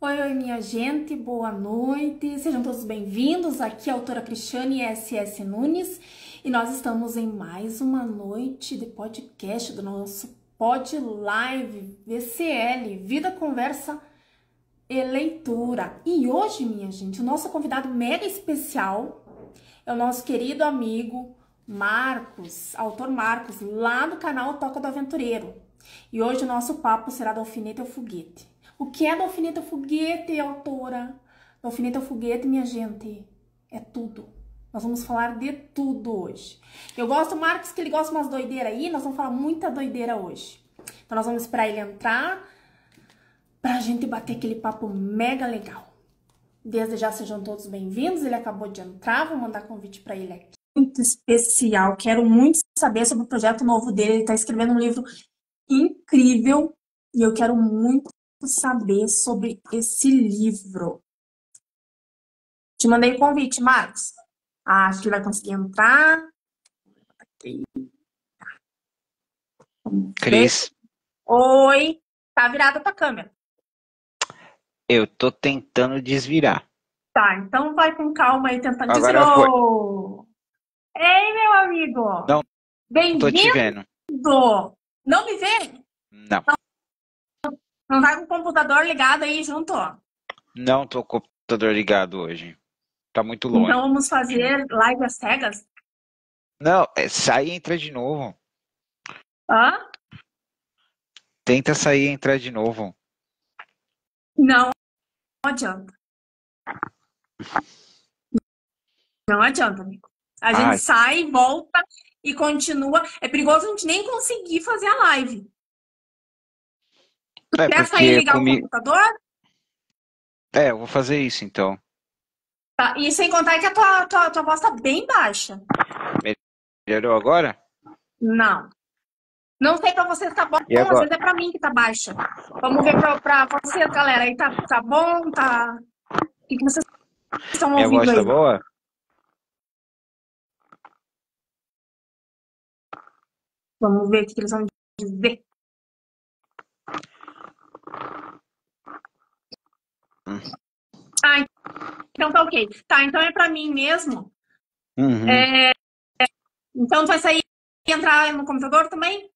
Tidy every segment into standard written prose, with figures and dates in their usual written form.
Oi, oi, minha gente, boa noite, sejam todos bem-vindos. Aqui é a autora Cristiane S.S. Nunes e nós estamos em mais uma noite de podcast do nosso Pod Live VCL, Vida, Conversa e Leitura. E hoje, minha gente, o nosso convidado mega especial é o nosso querido amigo Marcos, autor Marcos, lá do canal Toca do Aventureiro. E hoje o nosso papo será do alfinete ao foguete. O que é do alfinete ao foguete, autora? Do alfinete ao foguete, minha gente, é tudo. Nós vamos falar de tudo hoje. Eu gosto do Marcos, que ele gosta de umas doideiras aí, nós vamos falar muita doideira hoje. Então nós vamos esperar ele entrar pra gente bater aquele papo mega legal. Desde já sejam todos bem-vindos, ele acabou de entrar, vou mandar convite pra ele aqui. Muito especial, quero muito saber sobre o projeto novo dele, ele tá escrevendo um livro incrível e eu quero muito saber sobre esse livro. Te mandei o convite, Marcos. Acho que vai conseguir entrar. Cris, Oi, tá virada tua câmera. eu tô tentando desvirar. Tá, então vai com calma aí tentando dizer. Agora foi. Ei, meu amigo! Não tô te Bem-vindo! vendo. Não me vê? Não. Não tá com o computador ligado aí junto? Não tô com o computador ligado hoje. Tá muito Então longe. vamos fazer live às cegas? Não, sai e entra de novo. Hã? Tenta sair e entrar de novo. Não adianta. Não adianta, amigo. A gente Ai, sai, volta e continua. É perigoso a gente nem conseguir fazer a live. é Quer sair e porque ligar o comigo. computador? Eu vou fazer isso então. Tá. E sem contar que a tua voz tá bem baixa. Melhorou agora? Não. Não sei pra você se tá bom, E às agora? vezes é pra mim que tá baixa. Vamos ver pra você, galera. Aí tá bom? Tá. O que vocês estão Minha ouvindo voz tá aí? boa? Vamos ver o que eles vão dizer. Hum. Ah, então tá ok. Tá, então é pra mim mesmo. Uhum. Então tu vai sair e entrar no computador também?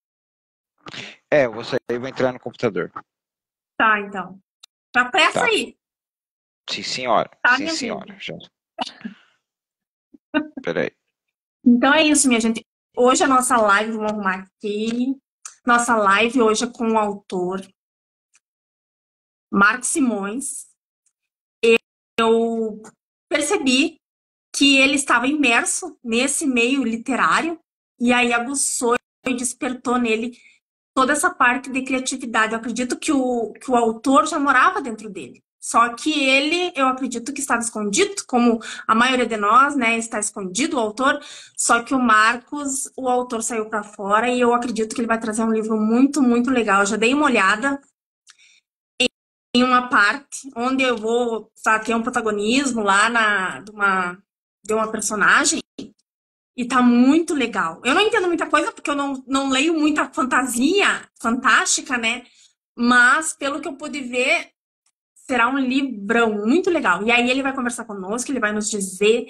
Eu vou sair e vou entrar no computador. Tá, então. Tá pressa Tá. aí. Sim, senhora. Tá, Sim, minha senhora. gente? Já. Peraí. Então é isso, minha gente. Hoje a nossa live, vamos arrumar aqui. Nossa live hoje é com o autor Marcos Simões. Eu percebi que ele estava imerso nesse meio literário e aí aguçou e despertou nele toda essa parte de criatividade. Eu acredito que o autor já morava dentro dele. Só que ele, eu acredito que estava escondido, como a maioria de nós, né, está escondido o autor. Só que o Marcos, o autor saiu para fora e eu acredito que ele vai trazer um livro muito, muito legal. Eu já dei uma olhada em uma parte onde eu vou ter um protagonismo lá de uma personagem. E tá muito legal. Eu não entendo muita coisa, porque eu não leio muita fantasia fantástica, né? Mas, pelo que eu pude ver, será um livrão muito legal. E aí ele vai conversar conosco, ele vai nos dizer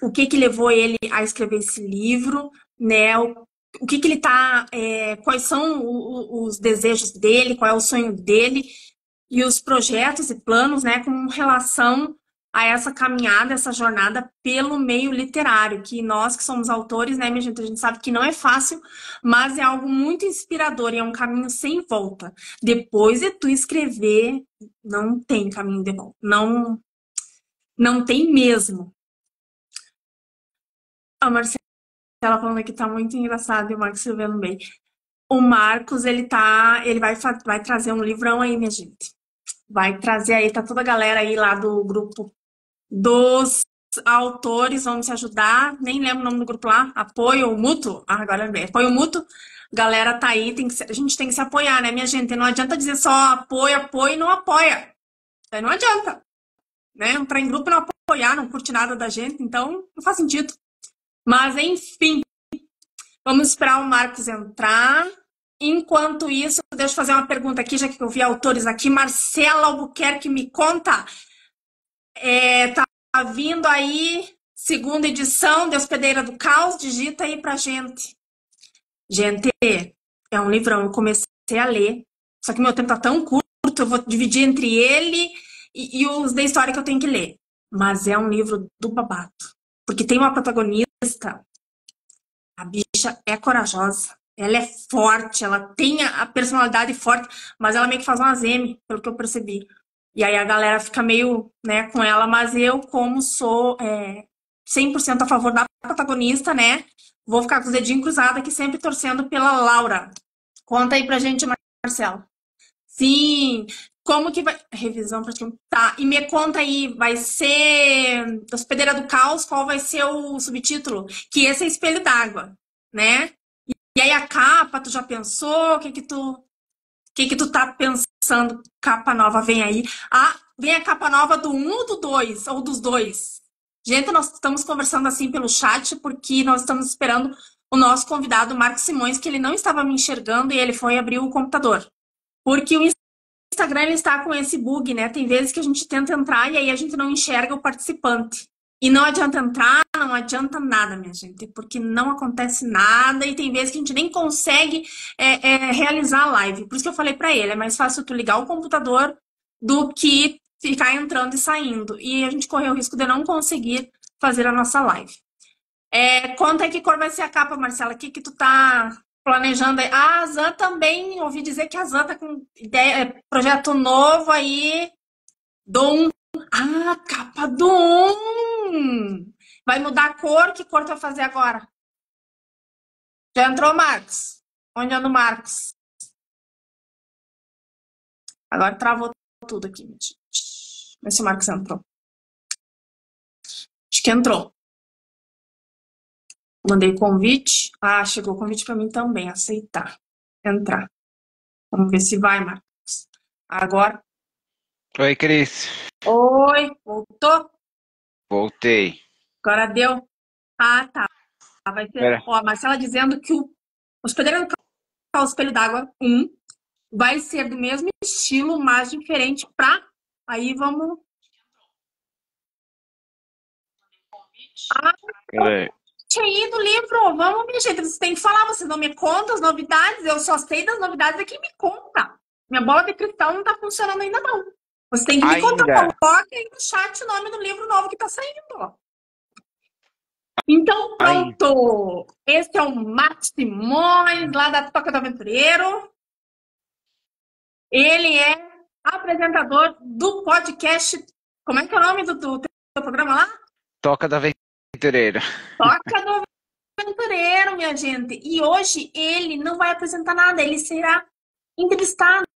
o que levou ele a escrever esse livro, né? O que ele tá... quais são os desejos dele, qual é o sonho dele, e os projetos e planos, né? Com relação a essa caminhada, essa jornada pelo meio literário, que nós que somos autores, né, minha gente, a gente sabe que não é fácil, mas é algo muito inspirador e é um caminho sem volta. Depois de tu escrever, não tem caminho de volta. Não tem mesmo. A Marcela falando que tá muito engraçado e o Marcos escrevendo bem. O Marcos, ele vai trazer um livrão aí, minha gente. Vai trazer aí, tá toda a galera aí lá do grupo dos autores, vamos se ajudar. Nem lembro o nome do grupo lá. Apoio mútuo. Ah, agora lembrei. Apoio mútuo. Galera tá aí, a gente tem que se apoiar, né, minha gente? Não adianta dizer só apoio e não apoia. Aí não adianta. Né? Entrar em grupo e não apoiar, não curte nada da gente, então não faz sentido. Mas, enfim, vamos esperar o Marcos entrar. Enquanto isso, deixa eu fazer uma pergunta aqui, já que eu vi autores aqui. Marcela Albuquerque, me conta. Tá vindo aí, segunda edição de Hospedeira do Caos. Digita aí pra gente. Gente, é um livrão. Eu comecei a ler. Só que meu tempo tá tão curto, eu vou dividir entre ele e os da história que eu tenho que ler. Mas é um livro do babado. Porque tem uma protagonista, a bicha é corajosa. Ela é forte, ela tem a personalidade forte, mas ela meio que faz umas M, pelo que eu percebi. E aí a galera fica meio, né, com ela, mas eu, como sou 100% a favor da protagonista, né, vou ficar com os dedinhos cruzados aqui, sempre torcendo pela Laura. Conta aí pra gente, Marcelo. Sim, como que vai... Revisão praticamente. Tá, e me conta aí, vai ser Hospedeira do Caos, qual vai ser o subtítulo? Que esse é Espelho d'Água, né? E aí a capa, tu já pensou? O que que tu tá pensando? Capa nova vem aí. Ah, vem a capa nova do um ou do 2? Ou dos dois? Gente, nós estamos conversando assim pelo chat porque nós estamos esperando o nosso convidado, Marcos Simões, que ele não estava me enxergando e ele foi abrir o computador. Porque o Instagram ele está com esse bug, né? Tem vezes que a gente tenta entrar e aí a gente não enxerga o participante. E não adianta entrar, não adianta nada, minha gente, porque não acontece nada e tem vezes que a gente nem consegue realizar a live. Por isso que eu falei para ele, é mais fácil tu ligar o computador do que ficar entrando e saindo. E a gente correu o risco de não conseguir fazer a nossa live. Conta aí que cor vai ser a capa, Marcela. O que que tu tá planejando aí? Ah, a Zan também, ouvi dizer que a Zan tá com ideia, projeto novo aí do um. Ah, capa do um. Vai mudar a cor? Que cor tu vai fazer agora? Já entrou, Marcos? Onde anda o Marcos? Agora travou tudo aqui, gente. Vê se o Marcos entrou. Acho que entrou. Mandei convite. Ah, chegou o convite para mim também. Aceitar. Entrar. Vamos ver se vai, Marcos. Agora. Oi, Cris. Oi, voltou? Voltei. Agora deu. Ah, tá. Vai ter. Pera. Ó, a Marcela dizendo que o Hospedeiro do Caos Espelho d'Água 1 vai ser do mesmo estilo, mas diferente pra. Aí vamos. Ah, Pera aí. tinha aí do livro. Vamos, minha gente. Vocês têm que falar, vocês não me contam as novidades. Eu só sei das novidades é quem me conta. Minha bola de cristal não tá funcionando ainda, não. Você tem que me contar. Ainda. Coloca aí no chat o nome do livro novo que tá saindo, ó. Então, Ainda. pronto. Esse é o Marcos Simões, lá da Toca do Aventureiro. Ele é apresentador do podcast. Como é que é o nome do teu programa lá? Toca da Aventureira. Toca do Aventureiro, minha gente. E hoje ele não vai apresentar nada, ele será entrevistado.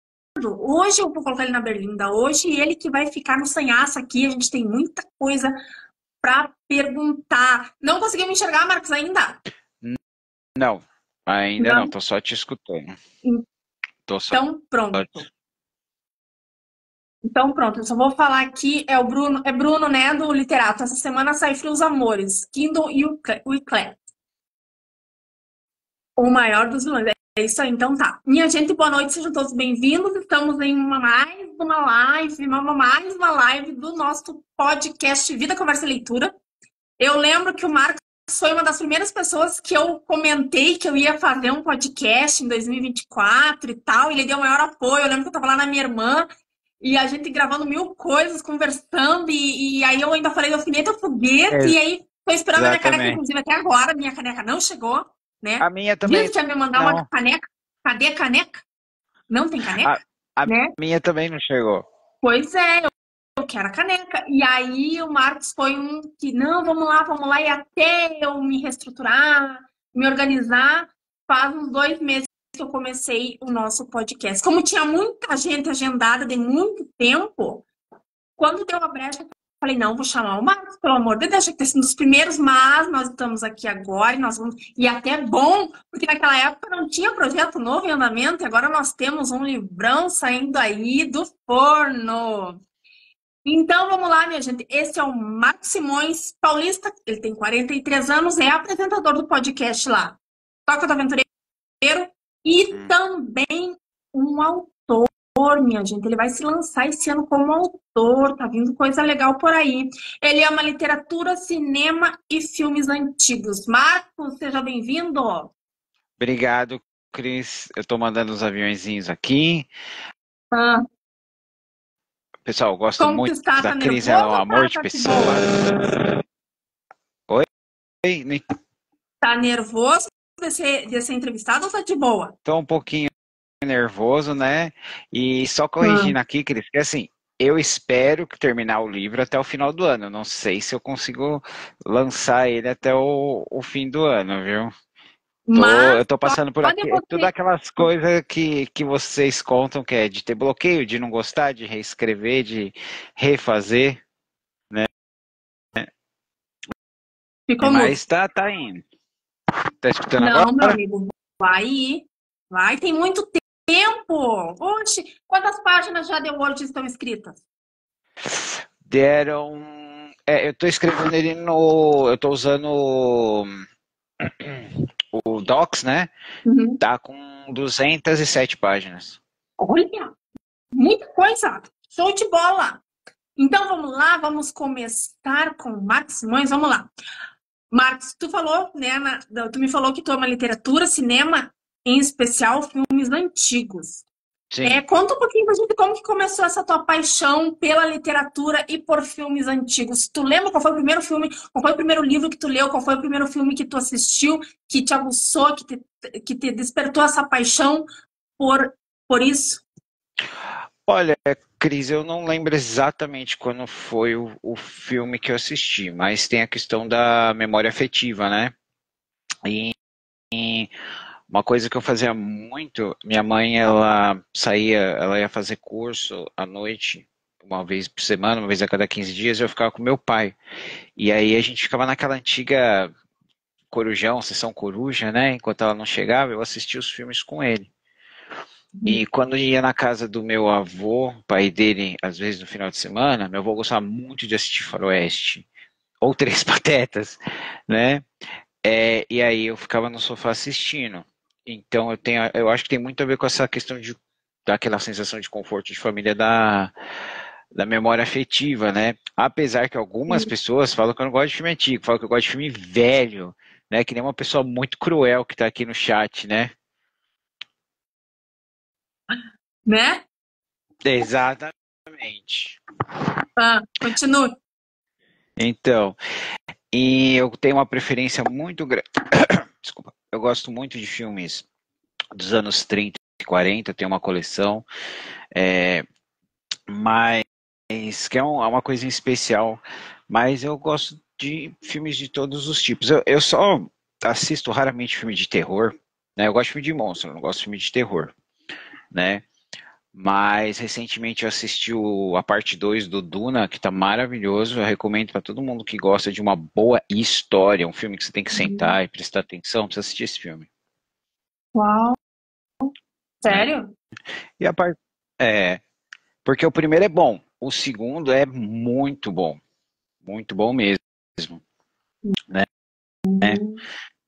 Hoje eu vou colocar ele na berlinda. Hoje ele que vai ficar no sanhaço aqui. A gente tem muita coisa para perguntar. Não conseguiu me enxergar, Marcos, ainda? Não, ainda Não. não. Tô só te escutando. Tô só. Então, pronto. Então, pronto. Eu só vou falar aqui. É o Bruno, Bruno, né, do Literato. Essa semana sai Frios Amores, Kindle e o Eclé. O maior dos vilões. É isso aí, então tá. Minha gente, boa noite, sejam todos bem-vindos. Estamos em mais uma live do nosso podcast Vida, Conversa e Leitura. Eu lembro que o Marcos foi uma das primeiras pessoas que eu comentei que eu ia fazer um podcast em 2024 e tal, e ele deu o maior apoio. Eu lembro que eu tava lá na minha irmã e a gente gravando mil coisas, conversando, e aí eu ainda falei do alfinete ao foguete, e aí tô esperando a minha caneca, inclusive até agora, minha caneca não chegou, né? A minha também. Disse que ia me mandar uma caneca. Cadê a caneca? Não tem caneca? A né? minha também não chegou. Pois é, eu quero a caneca. E aí o Marcos foi um que, não, vamos lá, e até eu me reestruturar, me organizar, faz uns 2 meses que eu comecei o nosso podcast. Como tinha muita gente agendada de muito tempo, quando deu a brecha, eu falei, não, vou chamar o Marcos, pelo amor de Deus, deixa que ter sido um dos primeiros, mas nós estamos aqui agora e nós vamos. E até é bom, porque naquela época não tinha projeto novo em andamento, e agora nós temos um livrão saindo aí do forno. Então vamos lá, minha gente. Esse é o Marcos Simões, paulista, ele tem 43 anos, é apresentador do podcast lá. Toca do Aventureiro. E Hum. também um autor, minha gente. Ele vai se lançar esse ano como autor. Tá vindo coisa legal por aí. Ele ama literatura, cinema e filmes antigos. Marcos, seja bem-vindo. Obrigado, Cris. Eu tô mandando os aviõezinhos aqui. Ah, Pessoal, eu gosto como que muito está? da Tá Cris, ela é um nervoso ou amor de tá de pessoa. boa? Oi? Tá nervoso de ser entrevistado ou tá de boa? Tô um pouquinho nervoso, né? E só Ah, corrigindo aqui, Cris, que assim, eu espero que terminar o livro até o final do ano. Não sei se eu consigo lançar ele até o fim do ano, viu? mas Eu tô só passando por de aqui. Tudo você. aquelas coisas que vocês contam que é de ter bloqueio, de não gostar, de reescrever, de refazer, né? Ficou mudo. Mas tá indo. Tá escutando Não, meu agora? amigo, vai ir. Vai, tem muito tempo. Oxe, quantas páginas já de Word estão escritas? Deram. Eu tô escrevendo ele no. Eu tô usando o Docs, né? Uhum. Tá com 207 páginas. Olha, muita coisa. Show de bola. Então vamos lá, vamos começar com Marcos Simões. Vamos lá. Marcos, tu falou, né? Tu me falou que tu ama literatura, cinema, em especial filmes antigos. Sim. Conta um pouquinho pra gente como que começou essa tua paixão pela literatura e por filmes antigos. Tu lembra qual foi o primeiro filme, qual foi o primeiro livro que tu leu, qual foi o primeiro filme que tu assistiu, que te aguçou, que te despertou essa paixão por, por isso? Olha, Cris, eu não lembro exatamente quando foi o filme que eu assisti, mas tem a questão da memória afetiva, né? E uma coisa que eu fazia muito, minha mãe, ela saía, ela ia fazer curso à noite, uma vez por semana, uma vez a cada 15 dias, eu ficava com meu pai. E aí a gente ficava naquela antiga Corujão, sessão coruja, né? Enquanto ela não chegava, eu assistia os filmes com ele. E quando ia na casa do meu avô, pai dele, às vezes no final de semana, meu avô gostava muito de assistir Faroeste, ou Três Patetas, né? E aí eu ficava no sofá assistindo. Então eu acho que tem muito a ver com essa questão de daquela sensação de conforto de família da memória afetiva, né? Apesar que algumas pessoas falam que eu não gosto de filme antigo, falam que eu gosto de filme velho, né? Que nem uma pessoa muito cruel que tá aqui no chat, né? Né? Exatamente. Ah, continue. Então, e eu tenho uma preferência muito grande. Desculpa. Eu gosto muito de filmes dos anos 30 e 40, eu tenho uma coleção, é, mas que é uma coisa especial. Mas eu gosto de filmes de todos os tipos. Eu só assisto raramente filme de terror, né? Eu gosto de filme de monstro, eu não gosto de filme de terror, né? Mas recentemente eu assisti a parte 2 do Duna, que tá maravilhoso. Eu recomendo para todo mundo que gosta de uma boa história, um filme que você tem que sentar e prestar atenção, precisa assistir esse filme, Uau, né? sério? E a parte é, porque o primeiro é bom, o segundo é muito bom mesmo, né?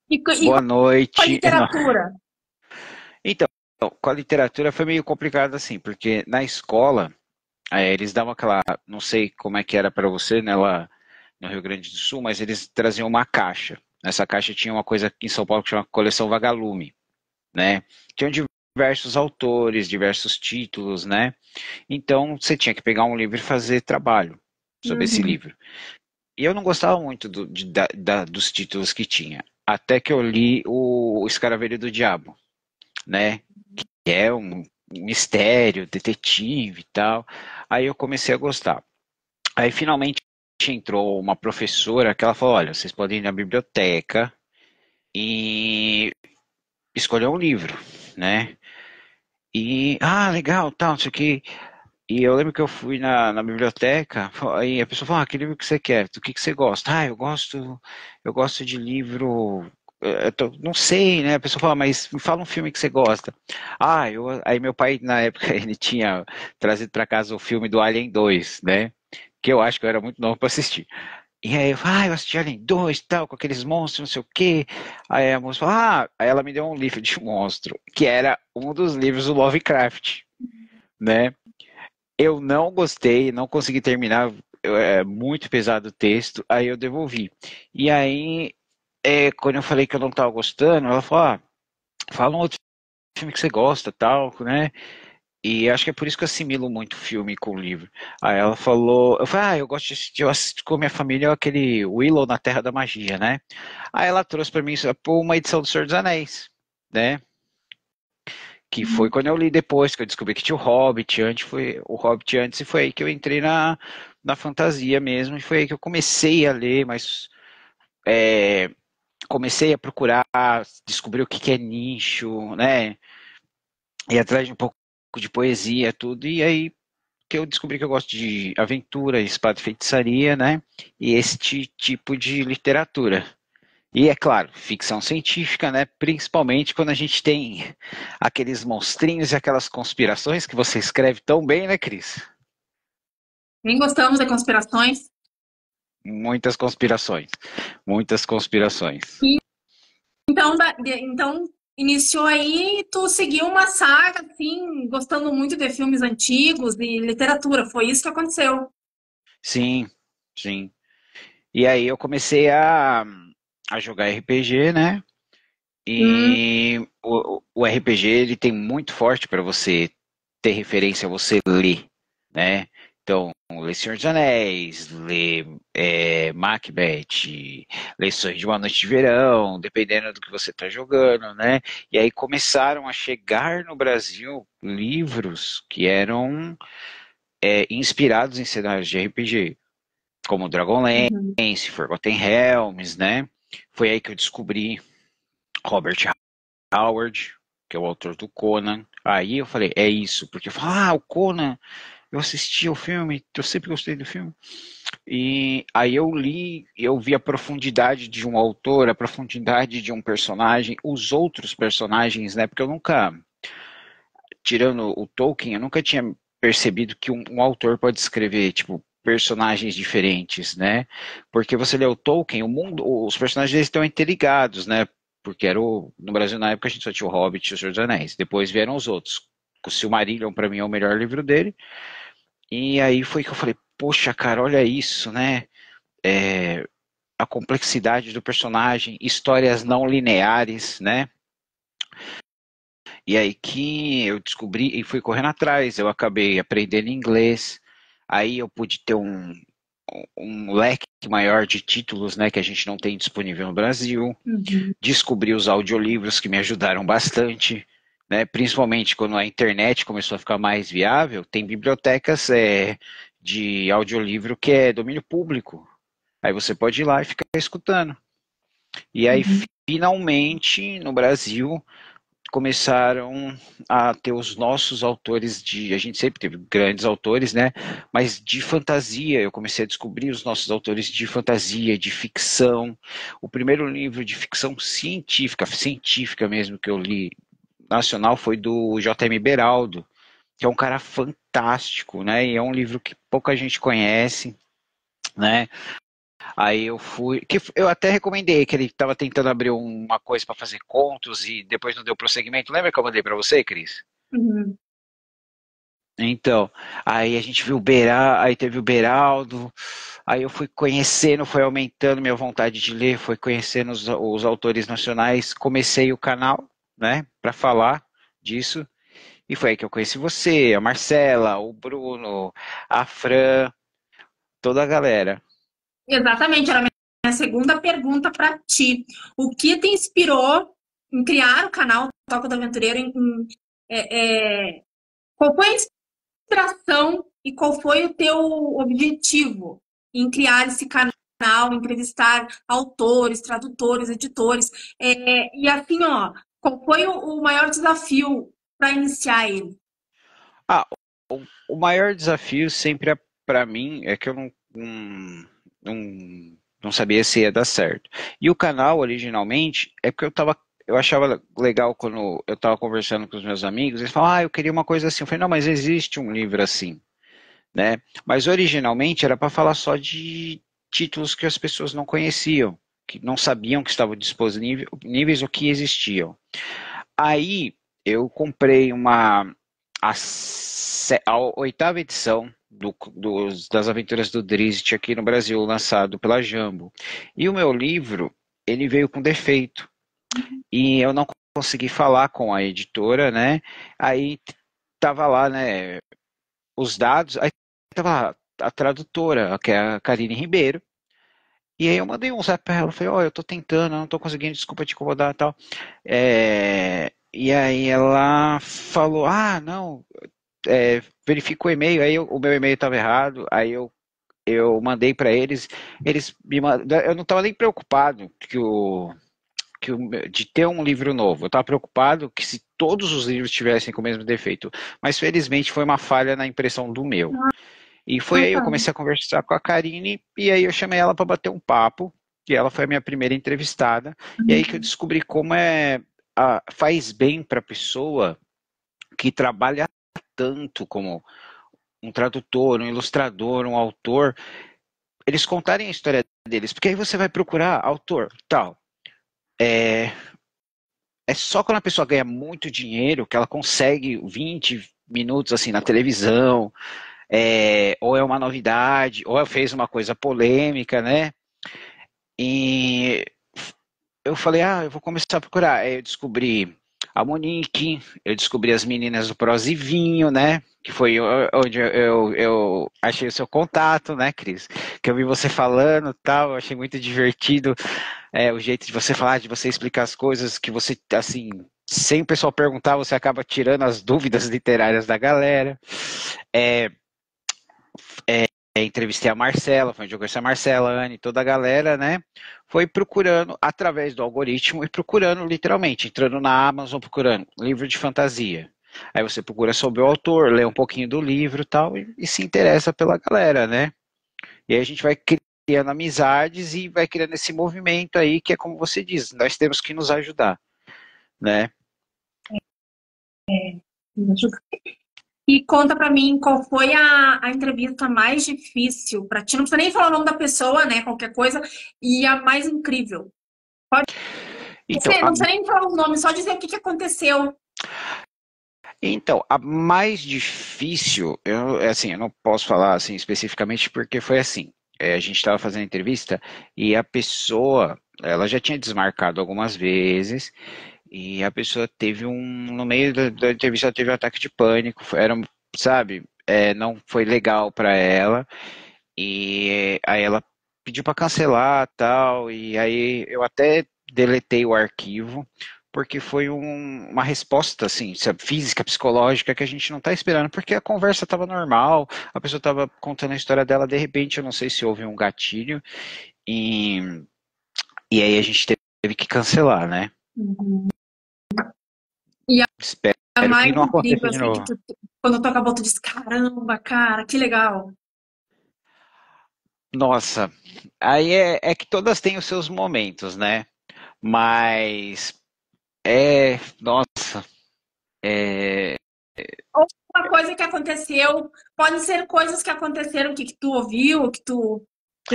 E Boa com a noite. literatura? Então, com a literatura foi meio complicado assim, porque na escola eles davam aquela, não sei como é que era para você, né, lá no Rio Grande do Sul, mas eles traziam uma caixa. Nessa caixa tinha uma coisa aqui em São Paulo que chama Coleção Vagalume, né? Tinham diversos autores, diversos títulos, né? Então você tinha que pegar um livro e fazer trabalho sobre esse Uhum. livro. E eu não gostava muito dos títulos que tinha, até que eu li o Escaravelho do Diabo, né? Que é um mistério, detetive e tal. Aí eu comecei a gostar. Aí finalmente entrou uma professora que ela falou: olha, vocês podem ir na biblioteca e escolher um livro, né? E, legal, tal, não sei o que. E eu lembro que eu fui na biblioteca, aí a pessoa falou, que livro que você quer? Do que você gosta? Eu gosto de livro, não sei, né? A pessoa fala, mas me fala um filme que você gosta. Aí meu pai, na época, ele tinha trazido para casa o filme do Alien 2, né? Que eu acho que eu era muito novo para assistir. E aí eu falei, eu assisti Alien 2 e tal, com aqueles monstros, não sei o quê. Aí a moça falou, aí ela me deu um livro de monstro, que era um dos livros do Lovecraft, né? Eu não gostei, não consegui terminar, é muito pesado o texto, aí eu devolvi. E aí, quando eu falei que eu não estava gostando, ela falou, fala um outro filme que você gosta, tal, né? E acho que é por isso que eu assimilo muito filme com livro. Aí ela falou, eu falei, eu gosto de assistir, eu assisto com minha família aquele Willow na Terra da Magia, né? Aí ela trouxe para mim uma edição do Senhor dos Anéis, né? Que foi quando eu li depois, que eu descobri que tinha o Hobbit antes, e foi aí que eu entrei na fantasia mesmo, e foi aí que eu comecei a ler, mas é, comecei a procurar, descobrir o que que é nicho, né? Ir atrás de um pouco de poesia, tudo, e aí que eu descobri que eu gosto de aventura, espada e feitiçaria, né? E este tipo de literatura. E é claro, ficção científica, né? Principalmente quando a gente tem aqueles monstrinhos e aquelas conspirações que você escreve tão bem, né, Cris? Nem gostamos de conspirações. Muitas conspirações, muitas conspirações. E, então, iniciou aí, e tu seguiu uma saga, assim, gostando muito de filmes antigos, de literatura. Foi isso que aconteceu. Sim, sim. E aí eu comecei a jogar RPG, né? Hum, E o RPG ele tem muito forte para você ter referência, você ler, né? Então, ler Senhor dos Anéis, ler Macbeth, ler Sonhos de uma Noite de Verão, dependendo do que você está jogando, né? E aí começaram a chegar no Brasil livros que eram inspirados em cenários de RPG, como uhum. Dragonlance, Forgotten Realms, né? Foi aí que eu descobri Robert Howard, que é o autor do Conan. Aí eu falei, é isso, porque eu falo, o Conan, eu assisti ao filme, eu sempre gostei do filme. E aí eu li, eu vi a profundidade de um autor, a profundidade de um personagem, os outros personagens, né? Porque eu nunca, tirando o Tolkien, eu nunca tinha percebido que um autor pode escrever, tipo, personagens diferentes, né? Porque você lê o Tolkien, o mundo, os personagens deles estão interligados, né? Porque no Brasil na época a gente só tinha o Hobbit e o Senhor dos Anéis. Depois vieram os outros. O Silmarillion para mim é o melhor livro dele. E aí foi que eu falei, poxa, cara, olha isso, né? É, a complexidade do personagem, histórias não lineares, né? E aí que eu descobri e fui correndo atrás, eu acabei aprendendo inglês, aí eu pude ter um leque maior de títulos, né, que a gente não tem disponível no Brasil, Uhum. descobri os audiolivros que me ajudaram bastante, né, principalmente quando a internet começou a ficar mais viável, tem bibliotecas de audiolivro que é domínio público, aí você pode ir lá e ficar escutando. E aí, Uhum. finalmente, no Brasil, começaram a ter os nossos autores a gente sempre teve grandes autores, né? Mas de fantasia, eu comecei a descobrir os nossos autores de fantasia, de ficção. O primeiro livro de ficção científica, científica mesmo que eu li nacional foi do J.M. Beraldo, que é um cara fantástico, né? E é um livro que pouca gente conhece, né? Aí eu fui, que eu até recomendei que ele estava tentando abrir uma coisa para fazer contos e depois não deu prosseguimento. Lembra que eu mandei para você, Cris? Uhum. Então, aí a gente viu o aí teve o Beraldo, aí eu fui conhecendo, foi aumentando minha vontade de ler, foi conhecendo os autores nacionais, comecei o canal, né, para falar disso, e foi aí que eu conheci você, a Marcela, o Bruno, a Fran, toda a galera. Exatamente, era a minha segunda pergunta para ti. O que te inspirou em criar o canal Toca do Aventureiro? Qual foi a inspiração e qual foi o teu objetivo em criar esse canal, entrevistar autores, tradutores, editores? E assim, ó, qual foi o maior desafio para iniciar ele? Ah, o maior desafio sempre para mim é que eu não sabia se ia dar certo. E o canal, originalmente, é porque eu achava legal quando eu estava conversando com os meus amigos, eles falavam, eu queria uma coisa assim. Eu falei, não, mas existe um livro assim, né? Mas originalmente era para falar só títulos que as pessoas não conheciam, que não sabiam que estavam disponíveis ou que existiam. Aí eu comprei a oitava edição das Aventuras do Drizzt aqui no Brasil, lançado pela Jumbo. E o meu livro, ele veio com defeito. E eu não consegui falar com a editora, né? Aí tava lá, né, os dados, aí tava lá a tradutora, que é a Karine Ribeiro. E aí eu mandei um zap pra ela, falei, ó, eu tô tentando, eu não tô conseguindo, desculpa te incomodar e tal. E aí ela falou, ah, não, verifica o e-mail, aí o meu e-mail estava errado, aí eu mandei para eles, eles me mandaram, eu não estava nem preocupado de ter um livro novo, eu estava preocupado que se todos os livros tivessem com o mesmo defeito, mas felizmente foi uma falha na impressão do meu. E foi Ah, aí eu tá. comecei a conversar com a Karine, e aí eu chamei ela para bater um papo, e ela foi a minha primeira entrevistada, e aí que eu descobri como faz bem para a pessoa que trabalha tanto como um tradutor, um ilustrador, um autor, eles contarem a história deles, porque aí você vai procurar autor, tal. É só quando a pessoa ganha muito dinheiro que ela consegue 20 minutos assim na televisão, ou é uma novidade, ou ela fez uma coisa polêmica, né? E eu falei, eu vou começar a procurar. Aí eu descobri a Monique, eu descobri as meninas do Prós e Vinho, né? Que foi onde eu achei o seu contato, né, Cris? Que eu vi você falando e tal, eu achei muito divertido o jeito de você falar, de você explicar as coisas, que você, assim, sem o pessoal perguntar, você acaba tirando as dúvidas literárias da galera. É, entrevistei a Marcela, foi onde eu conheci a Marcela, a Anne, toda a galera, né? Foi procurando, através do algoritmo, e procurando literalmente, entrando na Amazon, procurando livro de fantasia. Aí você procura sobre o autor, lê um pouquinho do livro e tal, e se interessa pela galera, né? E aí a gente vai criando amizades e vai criando esse movimento aí, que é como você diz, nós temos que nos ajudar, né? E conta pra mim qual foi a entrevista mais difícil pra ti. Não precisa nem falar o nome da pessoa, né? Qualquer coisa. E a mais incrível. Pode Então, ser, não precisa nem falar o nome, só dizer o que aconteceu. a mais difícil, assim, eu não posso falar assim especificamente porque foi assim. A gente estava fazendo entrevista e a pessoa, ela já tinha desmarcado algumas vezes e a pessoa teve no meio da entrevista, ela teve um ataque de pânico, sabe, não foi legal para ela e aí ela pediu para cancelar tal e aí eu até deletei o arquivo porque foi uma resposta assim, sabe, física, psicológica que a gente não está esperando, porque a conversa estava normal, a pessoa estava contando a história dela, de repente, eu não sei se houve um gatilho, e, e aí a gente teve que cancelar, né? Uhum. E a Espero que mais não incrível, aconteça de assim, que novo. quando tu acabou, tu disse, caramba, cara, que legal. Nossa, aí é que todas têm os seus momentos, né? Mas nossa, é, Ou uma coisa que aconteceu, pode ser coisas que aconteceram, que tu ouviu, o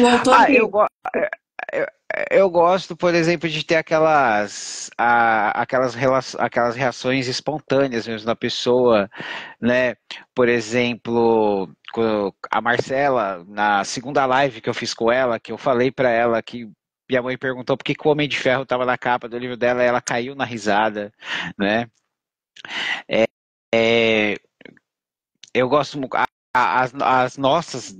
autor ah, teve. eu, eu gosto, por exemplo, de ter aquelas reações espontâneas mesmo da pessoa, né? Por exemplo, a Marcela, na segunda live que eu fiz com ela, que eu falei para ela que minha mãe perguntou por que o Homem de Ferro estava na capa do livro dela, e ela caiu na risada, né? É, eu gosto muito.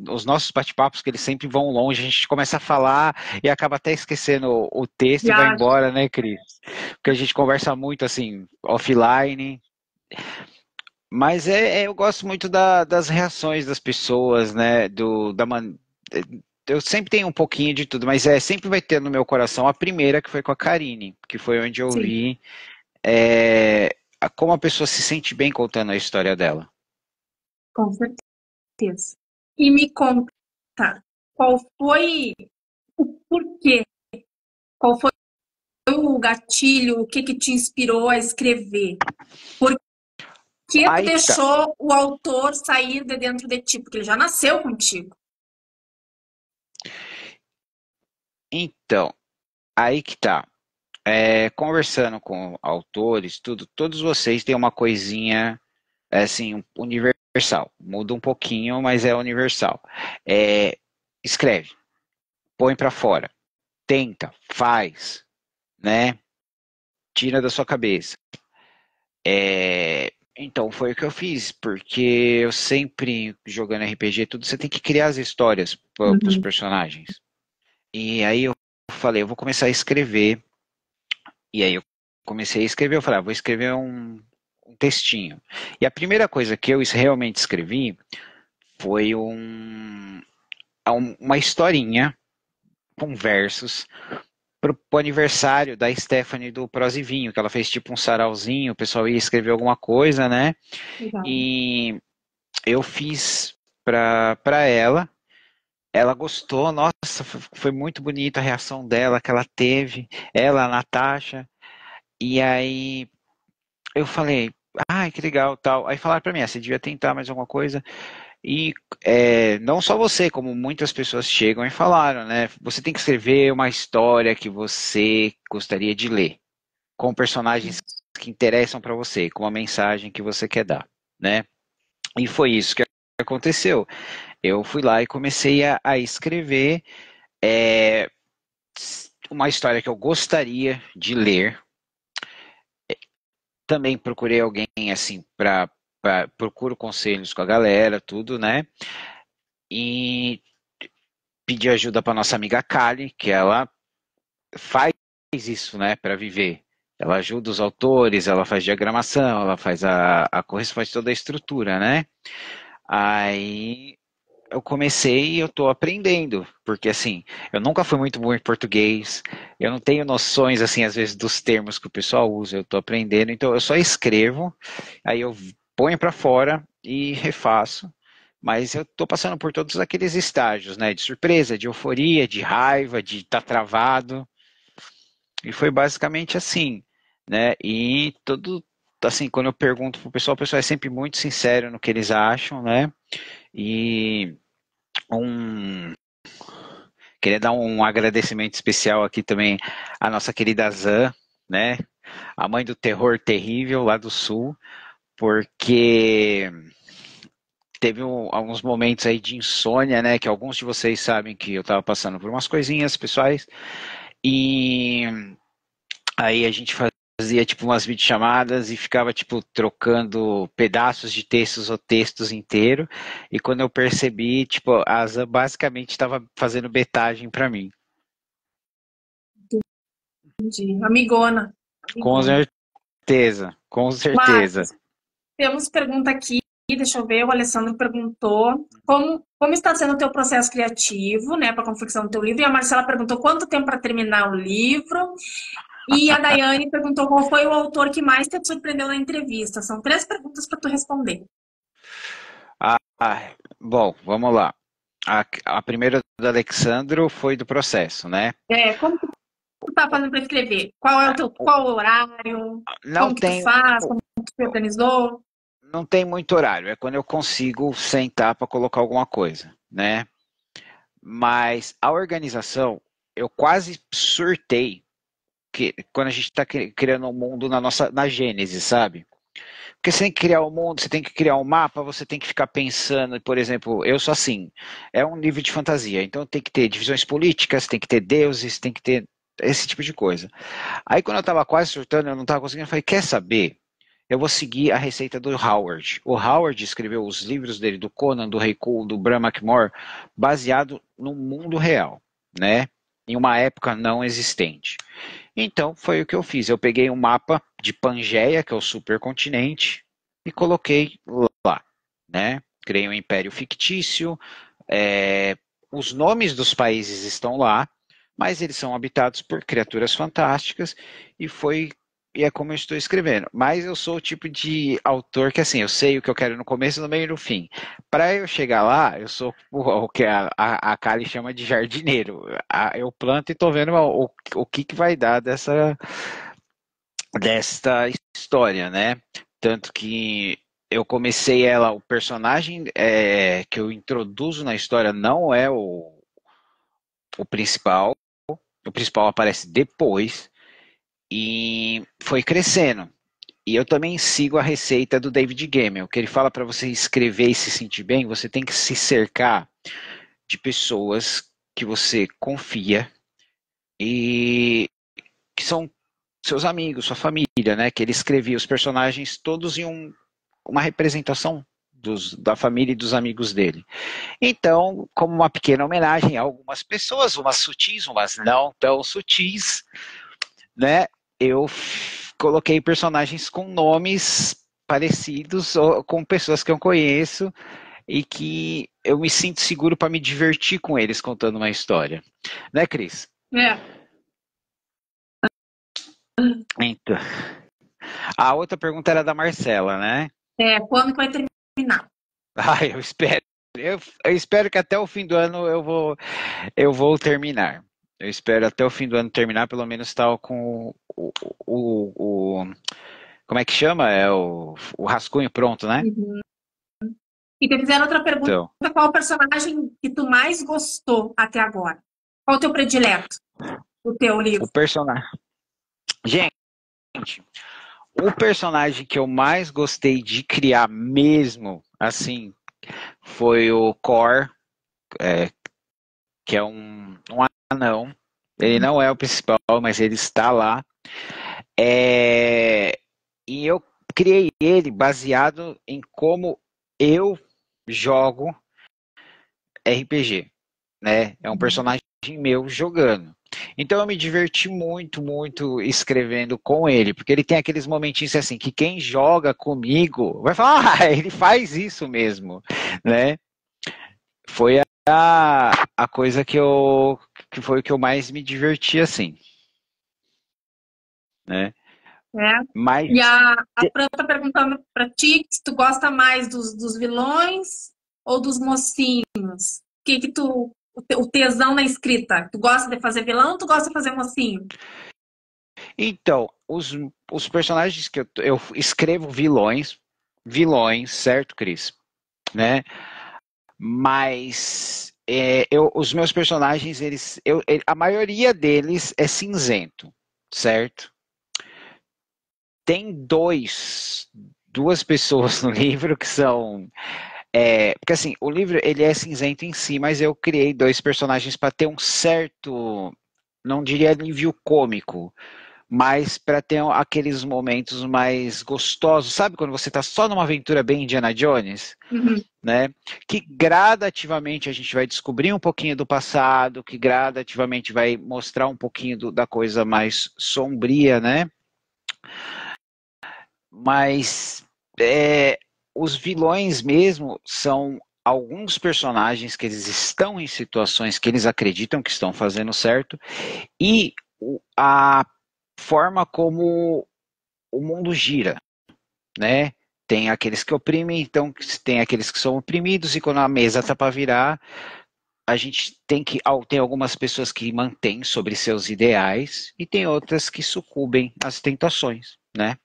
Os nossos bate-papos, que eles sempre vão longe, a gente começa a falar e acaba até esquecendo o texto e vai Viagem. embora, né, Cris? Porque a gente conversa muito assim, offline. Mas eu gosto muito das reações das pessoas, né? Eu sempre tenho um pouquinho de tudo, mas sempre vai ter no meu coração a primeira que foi com a Karine, que foi onde eu Sim, vi como a pessoa se sente bem contando a história dela. com certeza. E me conta, qual foi o porquê? Qual foi o gatilho? O que que te inspirou a escrever? Por que tu Aí que tá. deixou o autor sair de dentro de ti? Porque ele já nasceu contigo. Então, aí que tá. Conversando com autores, tudo, todos vocês têm uma coisinha assim, universal. Muda um pouquinho, mas é universal. É, escreve, põe para fora, tenta, faz, né? Tira da sua cabeça. Então foi o que eu fiz, porque eu sempre jogando RPG, tudo você tem que criar as histórias para os Uhum. personagens. E aí eu falei, eu vou começar a escrever. E aí eu comecei a escrever, eu falei, vou escrever um textinho. E a primeira coisa que eu realmente escrevi foi uma historinha com versos pro aniversário da Stephanie do Prose e Vinho, que ela fez tipo um sarauzinho, o pessoal ia escrever alguma coisa, né? Legal. E eu fiz pra ela gostou, nossa, foi muito bonita a reação dela que ela teve, ela, a Natasha, e aí eu falei, ai, que legal, tal. Aí falaram pra mim, você devia tentar mais alguma coisa. E não só você, como muitas pessoas chegam e falaram, né? Você tem que escrever uma história que você gostaria de ler, com personagens que interessam para você, com uma mensagem que você quer dar, né? E foi isso que aconteceu. Eu fui lá e comecei a escrever é, uma história que eu gostaria de ler. Também procurei alguém assim para procuro conselhos com a galera, tudo, né? E pedi ajuda para nossa amiga Kali, que ela faz isso, né, para viver. Ela ajuda os autores, ela faz diagramação, ela faz a correção, faz toda a estrutura, né? Aí eu comecei e eu tô aprendendo, porque assim, eu nunca fui muito bom em português, eu não tenho noções, assim, às vezes, dos termos que o pessoal usa, eu tô aprendendo, então eu só escrevo, aí eu ponho para fora e refaço, mas eu tô passando por todos aqueles estágios, né, de surpresa, de euforia, de raiva, de estar travado, e foi basicamente assim, né? E todo, assim, quando eu pergunto pro pessoal, o pessoal é sempre muito sincero no que eles acham, né? E um, queria dar um agradecimento especial aqui também à nossa querida Zan, né? A mãe do terror terrível lá do sul, porque teve alguns momentos aí de insônia, né? Que alguns de vocês sabem que eu estava passando por umas coisinhas pessoais e aí a gente fazia tipo umas videochamadas e ficava tipo trocando pedaços de textos ou textos inteiro. E quando eu percebi, tipo, a Asa basicamente estava fazendo betagem para mim. Entendi. Amigona. Com Amigona. certeza, com certeza. Marcos, temos pergunta aqui, deixa eu ver, o Alessandro perguntou como está sendo o teu processo criativo, né, para a confecção do teu livro, e a Marcela perguntou quanto tempo para terminar o livro, e a Daiane perguntou qual foi o autor que mais te surpreendeu na entrevista. São três perguntas para tu responder. Bom, vamos lá. A primeira do Alexandro foi do processo, né? Como que tu tá fazendo para escrever? Qual é o teu, qual o horário? Não Como que tu tem, faz? Como tu te organizou? não tem muito horário, é quando eu consigo sentar para colocar alguma coisa, né? Mas a organização, eu quase surtei que, quando a gente está criando um mundo na Gênese, sabe? Porque você tem que criar um mundo, você tem que criar um mapa, você tem que ficar pensando, por exemplo, eu sou assim, é um livro de fantasia, então tem que ter divisões políticas, tem que ter deuses, tem que ter esse tipo de coisa. Aí quando eu estava quase surtando, eu não estava conseguindo, eu falei, quer saber? Eu vou seguir a receita do Howard. O Howard escreveu os livros dele, do Conan, do Reiku, do Bram McMore, baseado no mundo real, né? Em uma época não existente. Então, foi o que eu fiz. Eu peguei um mapa de Pangeia, que é o supercontinente, e coloquei lá, né? Criei um império fictício, os nomes dos países estão lá, mas eles são habitados por criaturas fantásticas, e foi e é como eu estou escrevendo. Mas eu sou o tipo de autor que, assim, eu sei o que eu quero no começo, no meio e no fim. Para eu chegar lá, eu sou o que a Kali chama de jardineiro. Eu planto e estou vendo o que vai dar desta história, né? Tanto que eu comecei ela, o personagem que eu introduzo na história não é o principal, o principal aparece depois e foi crescendo. E eu também sigo a receita do David Gemmell, que ele fala para você escrever e se sentir bem, você tem que se cercar de pessoas que você confia e que são seus amigos, sua família, né? Que ele escrevia os personagens todos em uma representação da família e dos amigos dele. Então, como uma pequena homenagem a algumas pessoas, umas sutis, umas não tão sutis, né? Eu coloquei personagens com nomes parecidos ou com pessoas que eu conheço e que eu me sinto seguro para me divertir com eles contando uma história. Né, Cris? É, Então, a outra pergunta era da Marcela, né? quando que vai terminar? Ah, eu espero. Eu espero que até o fim do ano eu vou terminar. Eu espero até o fim do ano terminar, pelo menos tal com como é que chama? É o rascunho pronto, né? Uhum. E te fizeram outra pergunta, Então, qual o personagem que tu mais gostou até agora? Qual o teu predileto do teu o livro? personagem. Gente, o personagem que eu mais gostei de criar mesmo, assim, foi o Cor, é, que é um anão. Ele não é o principal, mas ele está lá. É, e eu criei ele baseado em como eu jogo RPG, né? É um personagem meu jogando. Então eu me diverti muito, muito escrevendo com ele, porque ele tem aqueles momentinhos assim que quem joga comigo vai falar, ah, ele faz isso mesmo, né? Foi a coisa que foi o que eu mais me diverti assim, né? Né? Mas E a Fran tá perguntando pra ti se tu gosta mais dos vilões ou dos mocinhos. O que que tu. O tesão na escrita. Tu gosta de fazer vilão ou tu gosta de fazer mocinho? então, os personagens que eu escrevo vilões, certo, Cris? Né? Mas os meus personagens, a maioria deles é cinzento, certo? Tem duas pessoas no livro que são. Porque assim, o livro ele é cinzento em si, mas eu criei dois personagens para ter um certo, não diria alívio cômico, mas para ter aqueles momentos mais gostosos, sabe quando você está só numa aventura bem Indiana Jones? Uhum. Né? Que gradativamente a gente vai descobrir um pouquinho do passado, que gradativamente vai mostrar um pouquinho da coisa mais sombria, né? Mas os vilões mesmo são alguns personagens que eles estão em situações que eles acreditam que estão fazendo certo e a forma como o mundo gira, né? Tem aqueles que oprimem, então tem aqueles que são oprimidos, e quando a mesa está para virar, a gente tem algumas pessoas que mantêm sobre seus ideais e tem outras que sucumbem às tentações, né?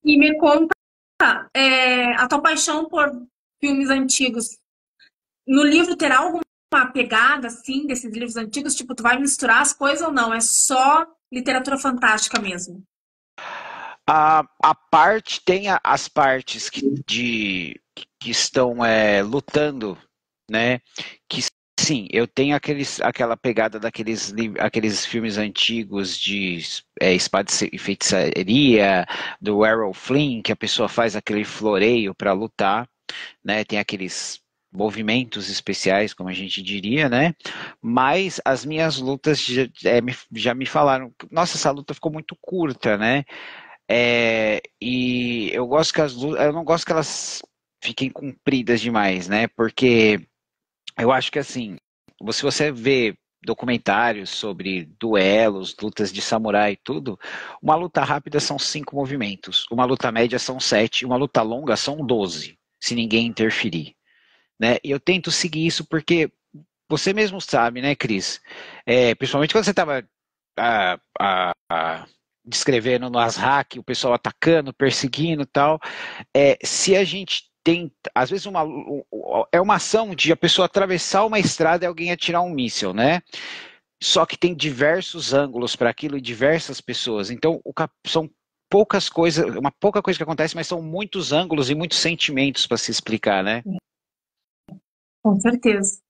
E me conta a tua paixão por filmes antigos. No livro terá alguma pegada, assim, desses livros antigos? Tipo, tu vai misturar as coisas ou não? É só literatura fantástica mesmo? A parte tem as partes que estão lutando, né? Que sim, eu tenho aquela pegada aqueles filmes antigos de espada e feitiçaria, do Errol Flynn, que a pessoa faz aquele floreio para lutar, né? Tem aqueles movimentos especiais, como a gente diria, né? Mas as minhas lutas já me falaram, nossa, essa luta ficou muito curta, né? E eu gosto eu não gosto que elas fiquem compridas demais, né? Porque eu acho que assim, se você vê documentários sobre duelos, lutas de samurai e tudo, uma luta rápida são 5 movimentos, uma luta média são 7, uma luta longa são 12, se ninguém interferir, né? E eu tento seguir isso porque você mesmo sabe, né, Cris? Principalmente quando você estava descrevendo no Ashack, o pessoal atacando, perseguindo e tal. Se a gente tem, às vezes é uma ação de a pessoa atravessar uma estrada e alguém atirar um míssil, né? só que tem diversos ângulos para aquilo e diversas pessoas. Então, são poucas coisas, uma pouca coisa que acontece, mas são muitos ângulos e muitos sentimentos para se explicar, né? Com certeza.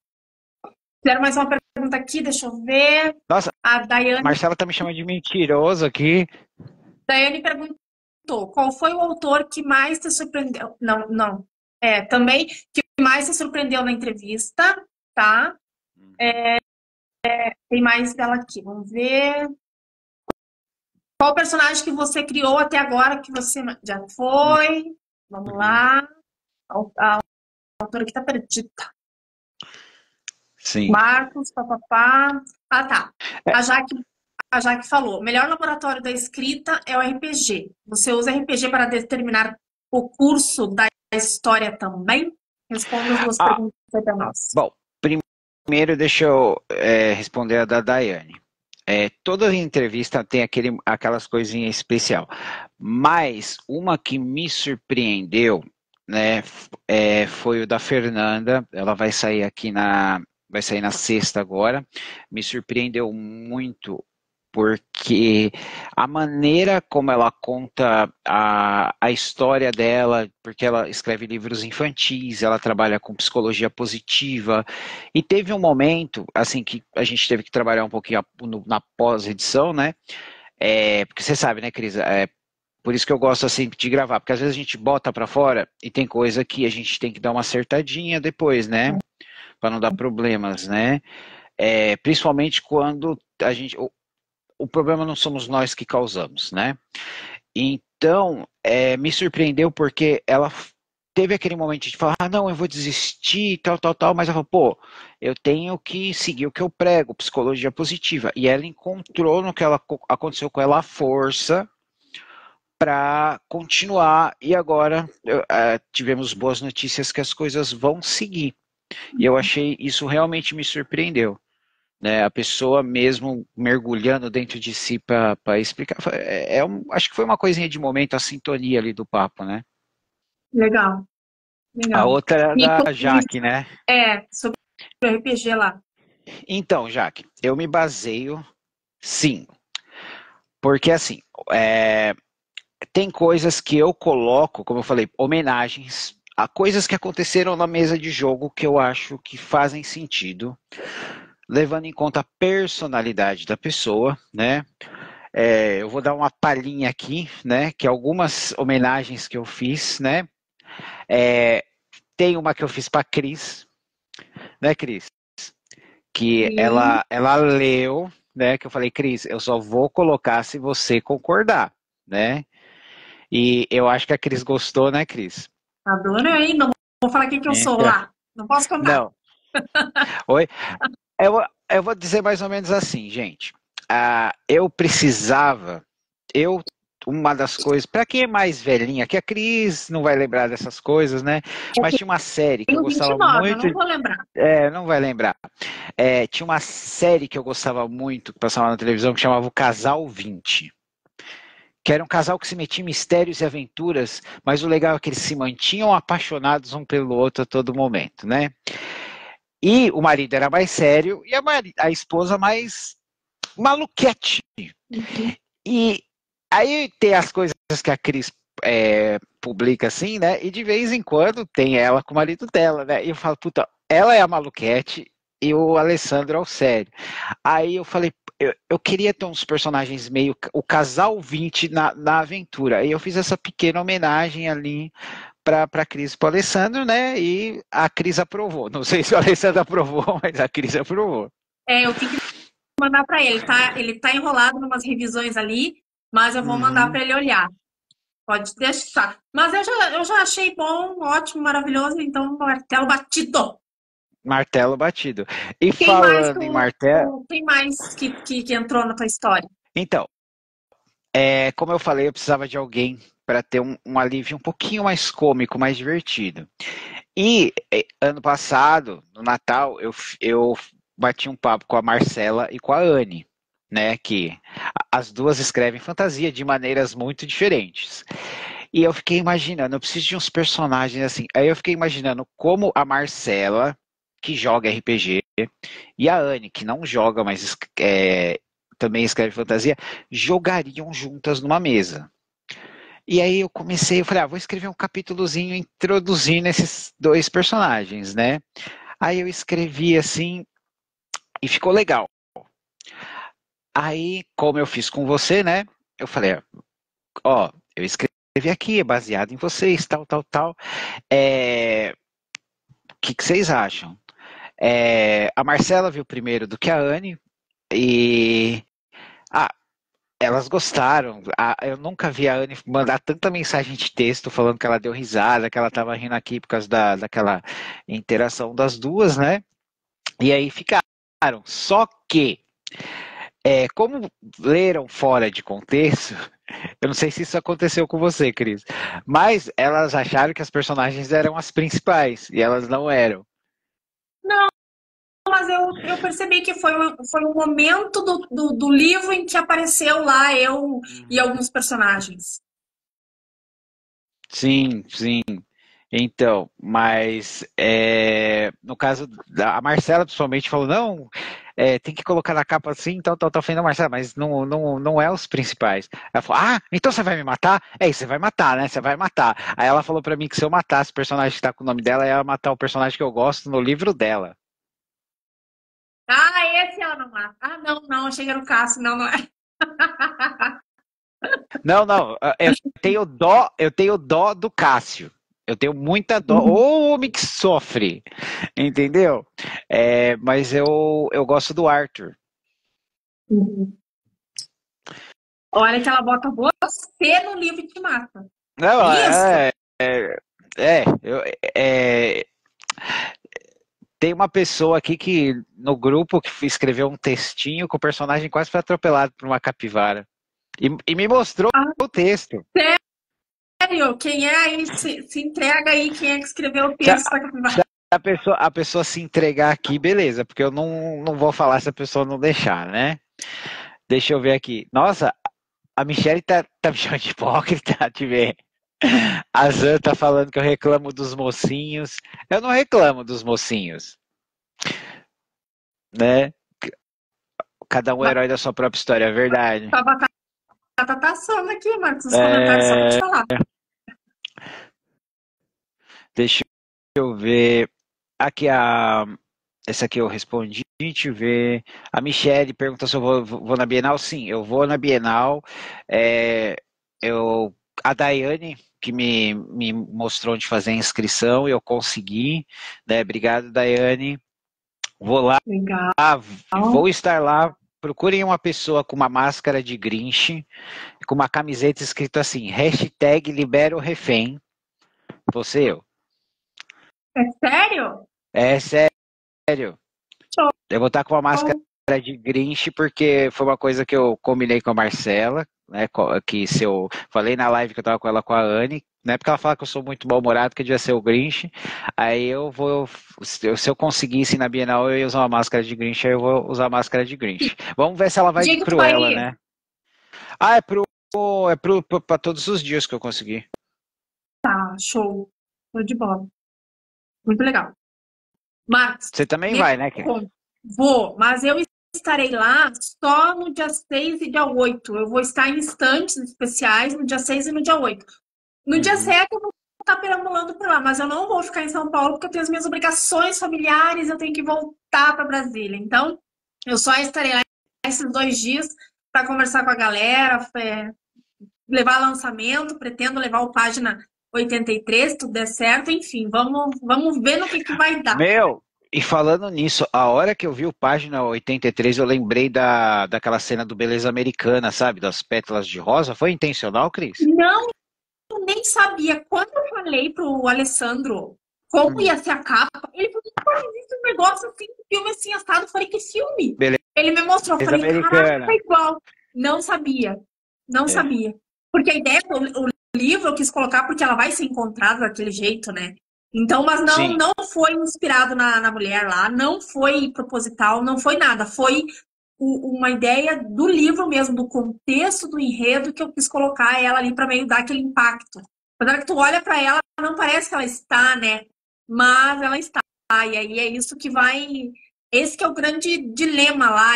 Fizeram mais uma pergunta aqui, deixa eu ver. Nossa, A Marcela tá me chamando de mentiroso aqui. Daiane perguntou: qual foi o autor que mais te surpreendeu? Não, não. Também que mais te surpreendeu na entrevista, tá? Tem mais dela aqui, vamos ver. Qual personagem que você criou até agora que você já foi? Vamos Uhum. lá. A autora que tá perdida. Sim. Marcos, papapá. Ah, tá. É, A Jaque falou: o melhor laboratório da escrita é o RPG. Você usa RPG para determinar o curso da história também? Responda as duas ah, perguntas para nós. bom, primeiro deixa eu responder a da Daiane. Toda entrevista tem aquelas coisinhas especial, mas uma que me surpreendeu, né, foi o da Fernanda. Ela vai sair na sexta agora. Me surpreendeu muito porque a maneira como ela conta a história dela, porque ela escreve livros infantis, ela trabalha com psicologia positiva, e teve um momento, assim, que a gente teve que trabalhar um pouquinho na pós-edição, né? Porque você sabe, né, Cris? Por isso que eu gosto assim de gravar, porque às vezes a gente bota para fora e tem coisa que a gente tem que dar uma acertadinha depois, né? Para não dar problemas, né? Principalmente quando o problema não somos nós que causamos, né? Então, me surpreendeu porque ela teve aquele momento de falar, ah, não, eu vou desistir, tal, tal, tal, mas ela falou, pô, eu tenho que seguir o que eu prego, psicologia positiva. E ela encontrou no que aconteceu com ela a força para continuar, e agora tivemos boas notícias que as coisas vão seguir. E eu achei isso realmente me surpreendeu, né? A pessoa mesmo mergulhando dentro de si para explicar. Acho que foi uma coisinha de momento, a sintonia ali do papo, né? Legal, A legal. outra era E, da Jaque, né? sobre o RPG lá. Então, Jaque, eu me baseio, sim, porque assim, é, tem coisas que eu coloco, como eu falei, homenagens a coisas que aconteceram na mesa de jogo que eu acho que fazem sentido, levando em conta a personalidade da pessoa, né? Eu vou dar uma palhinha aqui, né? Que algumas homenagens que eu fiz, né? É, tem uma que eu fiz para Cris, né, Cris? Que Sim, ela leu, né? Que eu falei, Cris, eu só vou colocar se você concordar, né? E eu acho que a Cris gostou, né, Cris? adorei. Não vou falar quem que eu sou Então, lá. Não posso contar. não. Oi? Eu vou dizer mais ou menos assim, gente. Eu precisava, eu uma das coisas, para quem é mais velhinha, que a Cris não vai lembrar dessas coisas, né? Mas tinha uma série que eu Tenho gostava 29, eu muito, não vou lembrar. não vai lembrar. Tinha uma série que eu gostava muito, que passava na televisão, que chamava O Casal 20, que era um casal que se metia em mistérios e aventuras, mas o legal é que eles se mantinham apaixonados um pelo outro a todo momento, né? E o marido era mais sério e a esposa mais maluquete. E aí tem as coisas que a Cris publica assim, né? E de vez em quando tem ela com o marido dela, né? E eu falo, puta, ela é a maluquete e o Alessandro é o sério. Aí eu falei, eu queria ter uns personagens meio o casal 20 na aventura. Aí eu fiz essa pequena homenagem ali para a Cris e para o Alessandro, né? E a Cris aprovou. Não sei se o Alessandro aprovou, mas a Cris aprovou. Eu tenho que mandar para ele, tá? Ele tá enrolado em umas revisões ali, mas eu vou mandar Uhum. para ele olhar. Pode deixar. Mas eu já achei bom, ótimo, maravilhoso, então martelo batido. Martelo batido. E Quem mais, falando em martelo, quem mais que entrou na tua história? então, como eu falei, eu precisava de alguém para ter um alívio um pouquinho mais cômico, mais divertido. E ano passado, no Natal, eu bati um papo com a Marcela e com a Anne, né? Que as duas escrevem fantasia de maneiras muito diferentes. E eu fiquei imaginando, eu preciso de uns personagens assim. Aí eu fiquei imaginando como a Marcela, que joga RPG, e a Anne, que não joga, mas também escreve fantasia, jogariam juntas numa mesa. E aí eu falei, vou escrever um capítulozinho introduzindo esses dois personagens, né? Aí eu escrevi assim e ficou legal. Aí, como eu fiz com você, né? Eu falei, ó, eu escrevi aqui, é baseado em vocês, tal, tal, tal. O que vocês acham? A Marcela viu primeiro do que a Anne e elas gostaram. Eu nunca vi a Anne mandar tanta mensagem de texto falando que ela deu risada, que ela estava rindo aqui por causa daquela interação das duas, né? E aí ficaram. Só que, como leram fora de contexto, eu não sei se isso aconteceu com você, Cris, mas elas acharam que as personagens eram as principais e elas não eram. Não, mas eu percebi que foi um momento do livro em que apareceu lá eu e alguns personagens. Sim, sim. Então, mas no caso da Marcela, principalmente, falou, não, tem que colocar na capa assim, tal, tal, tal. Eu falei, não, Marcela, mas não é os principais. Ela falou, então você vai me matar? Você vai matar, né? Você vai matar. Aí ela falou pra mim que se eu matasse o personagem que tá com o nome dela, ela ia matar o personagem que eu gosto no livro dela. Esse ela não mata. Não, achei que era o Cássio. Não, não é. Não, não, eu tenho dó do Cássio. Eu tenho muita dó. Uhum. Ô, homem que sofre, entendeu? Mas eu gosto do Arthur. Uhum. Olha que ela bota você no livro e te mata. Não, Isso? é, eu, é, tem uma pessoa aqui que no grupo que escreveu um textinho que o personagem quase foi atropelado por uma capivara. E me mostrou o texto. Sério? Quem é aí? Se entrega aí quem é que escreveu o Se a, texto da se capivara. a pessoa se entregar aqui, beleza, porque eu não vou falar se a pessoa não deixar, né? Deixa eu ver aqui. Nossa, a Michelle tá me chamando de hipócrita, te ver. A Zan tá falando que eu reclamo dos mocinhos. Eu não reclamo dos mocinhos, né? Cada um é herói da sua própria história, é verdade. A batata tá assando aqui, Marcos, nos comentários, só pra te É, falar. deixa eu ver. Aqui essa aqui eu respondi. Deixa eu ver. A Michelle perguntou se eu vou na Bienal. Sim, eu vou na Bienal. É, a Daiane, que me mostrou onde fazer a inscrição, eu consegui. Né? Obrigado, Daiane. Vou lá, Legal. vou estar lá. Procurem uma pessoa com uma máscara de Grinch, com uma camiseta escrito assim, hashtag libera o refém. Você eu. É sério? É sério. Show. Eu vou estar com uma máscara de Grinch porque foi uma coisa que eu combinei com a Marcela, né? Que se eu falei na live que eu tava com ela com a Anne, né? Porque ela fala que eu sou muito mal-humorado, que devia ser o Grinch. Aí eu vou, se eu conseguisse ir na Bienal, eu ia usar uma máscara de Grinch, aí eu vou usar a máscara de Grinch. Vamos ver se ela vai Dia que tu pro vai ela, ir? né? Pra todos os dias que eu consegui. Tá, show. Show de bola. Muito legal. Marcos, Você também me vai, né, Ken? conta. Vou, mas eu estarei lá só no dia 6 e dia 8. Eu vou estar em estantes especiais no dia 6 e no dia 8. No dia Uhum. 7 eu vou estar perambulando por lá, mas eu não vou ficar em São Paulo porque eu tenho as minhas obrigações familiares, eu tenho que voltar para Brasília. Então, eu só estarei lá esses 2 dias para conversar com a galera, levar lançamento, pretendo levar o página 83, se tudo der certo, enfim, vamos ver no que vai dar. Meu, e falando nisso, a hora que eu vi o página 83, eu lembrei daquela cena do Beleza Americana, sabe? Das pétalas de rosa. Foi intencional, Cris? Não, nem sabia. Quando eu falei pro Alessandro como Hum. ia ser a capa, ele falou, mas existe um negócio assim, um filme assim, assado. Eu falei, que filme? Beleza Ele me mostrou, eu falei, caraca, é Americana. igual. Não sabia, não É, sabia. Porque a ideia do livro eu quis colocar porque ela vai ser encontrada daquele jeito, né? Então, mas sim. não foi inspirado na mulher lá, não foi proposital, não foi nada. Foi uma ideia do livro mesmo, do contexto do enredo que eu quis colocar ela ali para meio dar aquele impacto. Quando que tu olha para ela, não parece que ela está, né? Mas ela está. E aí é isso que vai. Esse que é o grande dilema lá,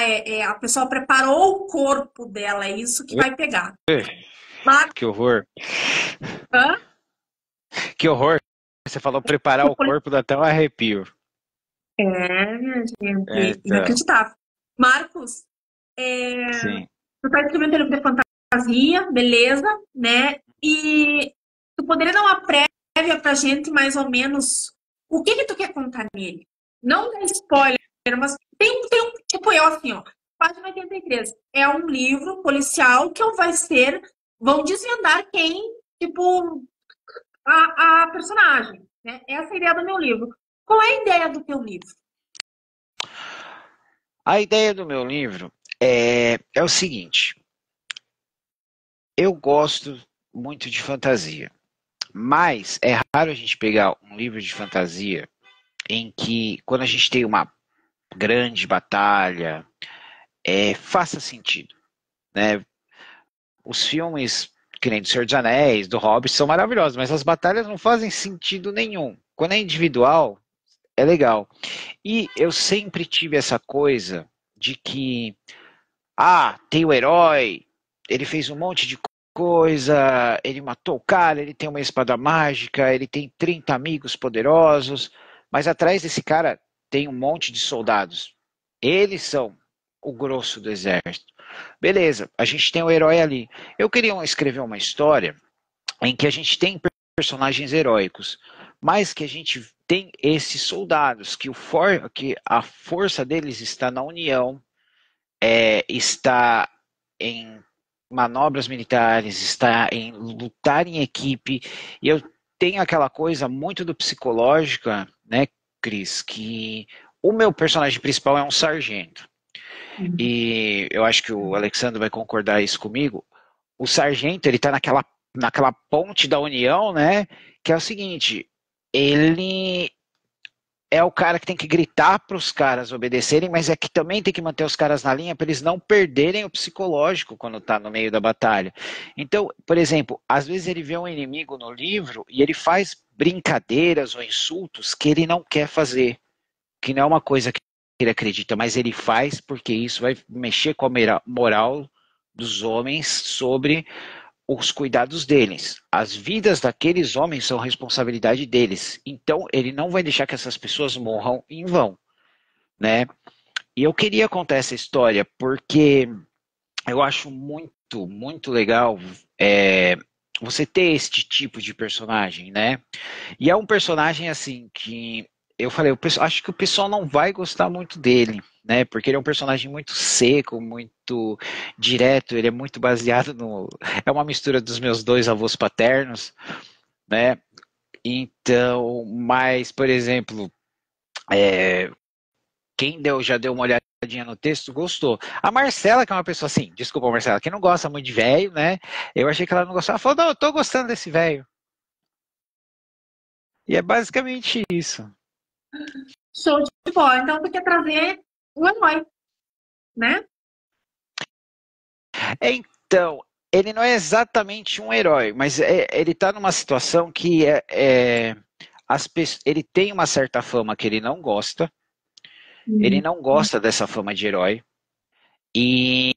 a pessoa preparou o corpo dela, é isso que vai pegar. Mas, Que horror. hã? Que horror. Você falou preparar o corpo, dá até um arrepio. Minha gente, Então, inacreditável. Marcos, é, sim. tu tá escrevendo livro de fantasia, beleza, né? E tu poderia dar uma prévia pra gente, mais ou menos, o que que tu quer contar nele? Não dá spoiler, mas tem um, tipo eu assim, ó, página 83. É um livro policial que vai ser, vão desvendar quem, tipo, a personagem, né? Essa é a ideia do meu livro. Qual é a ideia do teu livro? A ideia do meu livro é o seguinte: eu gosto muito de fantasia, mas é raro a gente pegar um livro de fantasia em que, quando a gente tem uma grande batalha, faça sentido, né? Os filmes, que nem do Senhor dos Anéis, do Hobbit, são maravilhosos, mas as batalhas não fazem sentido nenhum. Quando é individual, é legal. E eu sempre tive essa coisa de que, tem o herói, ele fez um monte de coisa, ele matou o cara, ele tem uma espada mágica, ele tem 30 amigos poderosos, mas atrás desse cara tem um monte de soldados. Eles são o grosso do exército. Beleza, a gente tem o herói ali. Eu queria escrever uma história em que a gente tem personagens heróicos, mas que a gente tem esses soldados, que a força deles está na união, está em manobras militares, está em lutar em equipe, e eu tenho aquela coisa muito do psicológica, né, Cris, que o meu personagem principal é um sargento. E eu acho que o Alexandre vai concordar isso comigo. O sargento, ele tá naquela ponte da união, né? Que é o seguinte, ele é o cara que tem que gritar para os caras obedecerem, mas é que também tem que manter os caras na linha para eles não perderem o psicológico quando tá no meio da batalha. Então, por exemplo, às vezes ele vê um inimigo no livro e ele faz brincadeiras ou insultos que ele não quer fazer, que não é uma coisa que ele acredita, mas ele faz porque isso vai mexer com a moral dos homens sobre os cuidados deles. As vidas daqueles homens são responsabilidade deles. Então, ele não vai deixar que essas pessoas morram em vão, né? E eu queria contar essa história porque eu acho muito, muito legal você ter este tipo de personagem, né? E é um personagem assim que eu falei, acho que o pessoal não vai gostar muito dele, né? Porque ele é um personagem muito seco, muito direto, ele é muito baseado no. É uma mistura dos meus dois avós paternos, né? Então, mas, por exemplo, já deu uma olhadinha no texto, gostou. A Marcela, que é uma pessoa assim, desculpa, Marcela, que não gosta muito de velho, né? Eu achei que ela não gostava. Ela falou, não, eu tô gostando desse velho. E é basicamente isso. Show de bola. Então, tu quer trazer um herói, né? Então, ele não é exatamente um herói, mas ele está numa situação que ele tem uma certa fama que ele Hum. não gosta dessa fama de herói, e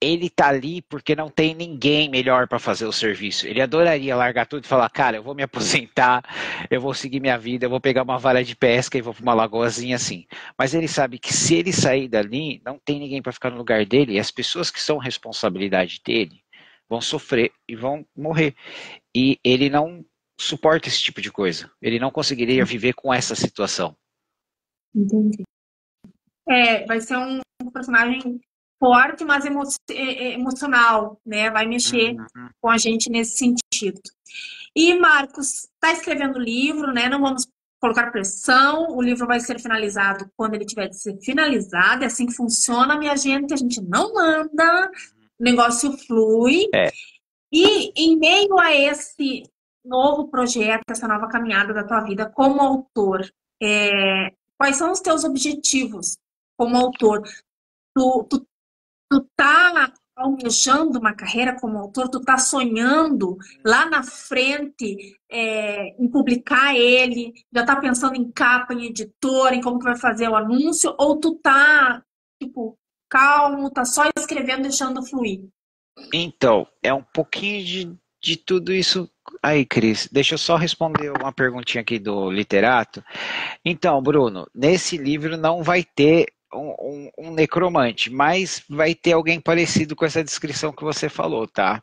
ele tá ali porque não tem ninguém melhor para fazer o serviço. Ele adoraria largar tudo e falar, cara, eu vou me aposentar, eu vou seguir minha vida, eu vou pegar uma vara de pesca e vou para uma lagoazinha assim. Mas ele sabe que se ele sair dali, não tem ninguém para ficar no lugar dele, e as pessoas que são responsabilidade dele vão sofrer e vão morrer. E ele não suporta esse tipo de coisa. Ele não conseguiria viver com essa situação. Entendi. Vai ser um personagem forte, mas emocional, né? Vai mexer Uhum. com a gente nesse sentido. E Marcos está escrevendo o livro, né? Não vamos colocar pressão. O livro vai ser finalizado quando ele tiver de ser finalizado. É assim que funciona, minha gente. A gente não manda, o negócio flui. É, E em meio a esse novo projeto, essa nova caminhada da tua vida como autor, quais são os teus objetivos como autor? Tu tá almejando uma carreira como autor, tu tá sonhando lá na frente em publicar ele, já tá pensando em capa, em editor, em como que vai fazer o anúncio, ou tu tá, tipo, calmo, tá só escrevendo, deixando fluir? Então, é um pouquinho de tudo isso aí, Cris. Deixa eu só responder uma perguntinha aqui do literato. Então, Bruno, nesse livro não vai ter um necromante, mas vai ter alguém parecido com essa descrição que você falou, tá?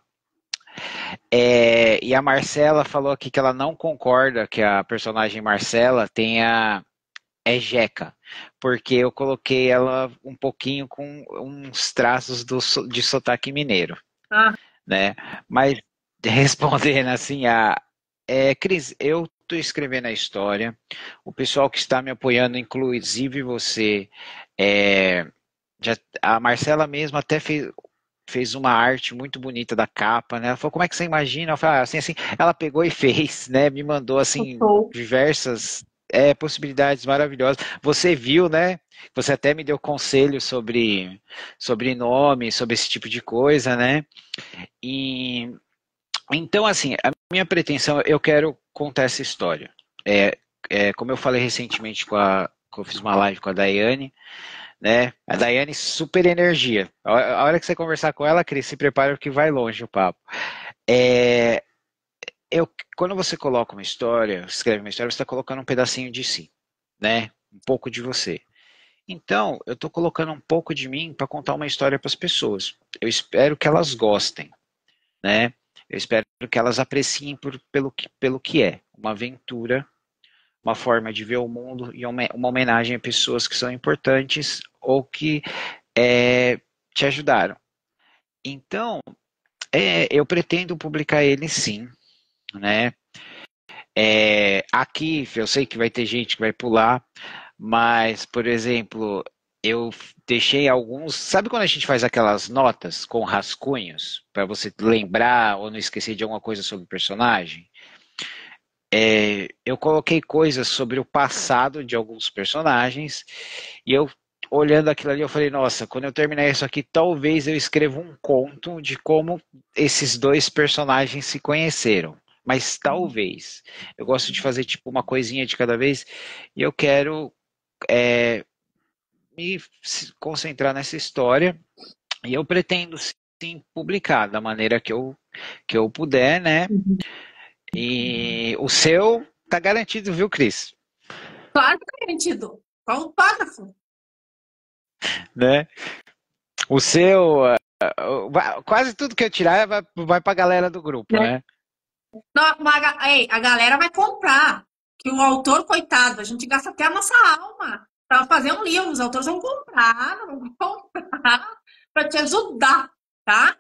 E a Marcela falou aqui que ela não concorda que a personagem Marcela tenha Jeca, porque eu coloquei ela um pouquinho com uns traços de sotaque mineiro, Ah, né? Mas respondendo assim, Cris, eu estou escrevendo a história, o pessoal que está me apoiando, inclusive você, é, a Marcela mesmo até fez uma arte muito bonita da capa, né? Ela falou, como é que você imagina? Eu falei, assim, ela pegou e fez, né? Me mandou, assim, show. diversas possibilidades maravilhosas. Você viu, né? Você até me deu conselho sobre nome, sobre esse tipo de coisa, né? E então, assim, a minha pretensão, eu quero contar essa história. É, como eu falei recentemente que eu fiz uma live com a Daiane, né? A Daiane, super energia. A hora que você conversar com ela, Cris, se prepara que vai longe o papo. É, eu, quando você coloca uma história, escreve uma história, você está colocando um pedacinho de si, né? Um pouco de você. Então, eu estou colocando um pouco de mim para contar uma história para as pessoas. Eu espero que elas gostem, né? Eu espero que elas apreciem pelo que é uma aventura, uma forma de ver o mundo e uma homenagem a pessoas que são importantes ou que te ajudaram. Então, eu pretendo publicar ele sim, né? Aqui, eu sei que vai ter gente que vai pular, mas, por exemplo, eu deixei alguns. Sabe quando a gente faz aquelas notas com rascunhos, para você lembrar ou não esquecer de alguma coisa sobre o personagem? Eu coloquei coisas sobre o passado de alguns personagens e eu olhando aquilo ali eu falei, nossa, quando eu terminar isso aqui, talvez eu escreva um conto de como esses dois personagens se conheceram. Mas talvez. Eu gosto de fazer tipo uma coisinha de cada vez e eu quero é, me concentrar nessa história e eu pretendo sim publicar da maneira que eu puder, né? Uhum. E o seu tá garantido, viu, Cris? Claro que é garantido. Com autógrafo. Né? O seu, quase tudo que eu tirar vai pra galera do grupo, Né? né? Não, ei, a galera vai comprar. Que o autor, coitado, a gente gasta até a nossa alma para fazer um livro. Os autores vão comprar para te ajudar, tá?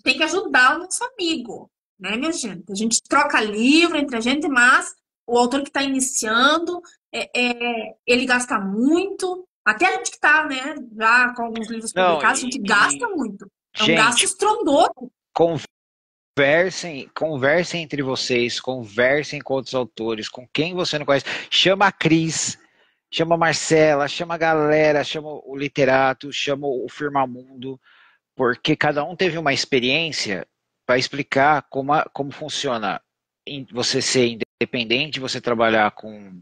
Tem que ajudar o nosso amigo, né, minha gente? A gente troca livro entre a gente, mas o autor que está iniciando, ele gasta muito. Até a gente que está, né, já com alguns livros Não, publicados, a gente gasta muito. É um gasto gente, estrondoso. conversem entre vocês, conversem com outros autores, com quem você não conhece. Chama a Cris, chama a Marcela, chama a galera, chama o literato, chama o Firmamundo, porque cada um teve uma experiência para explicar como funciona você ser independente, você trabalhar com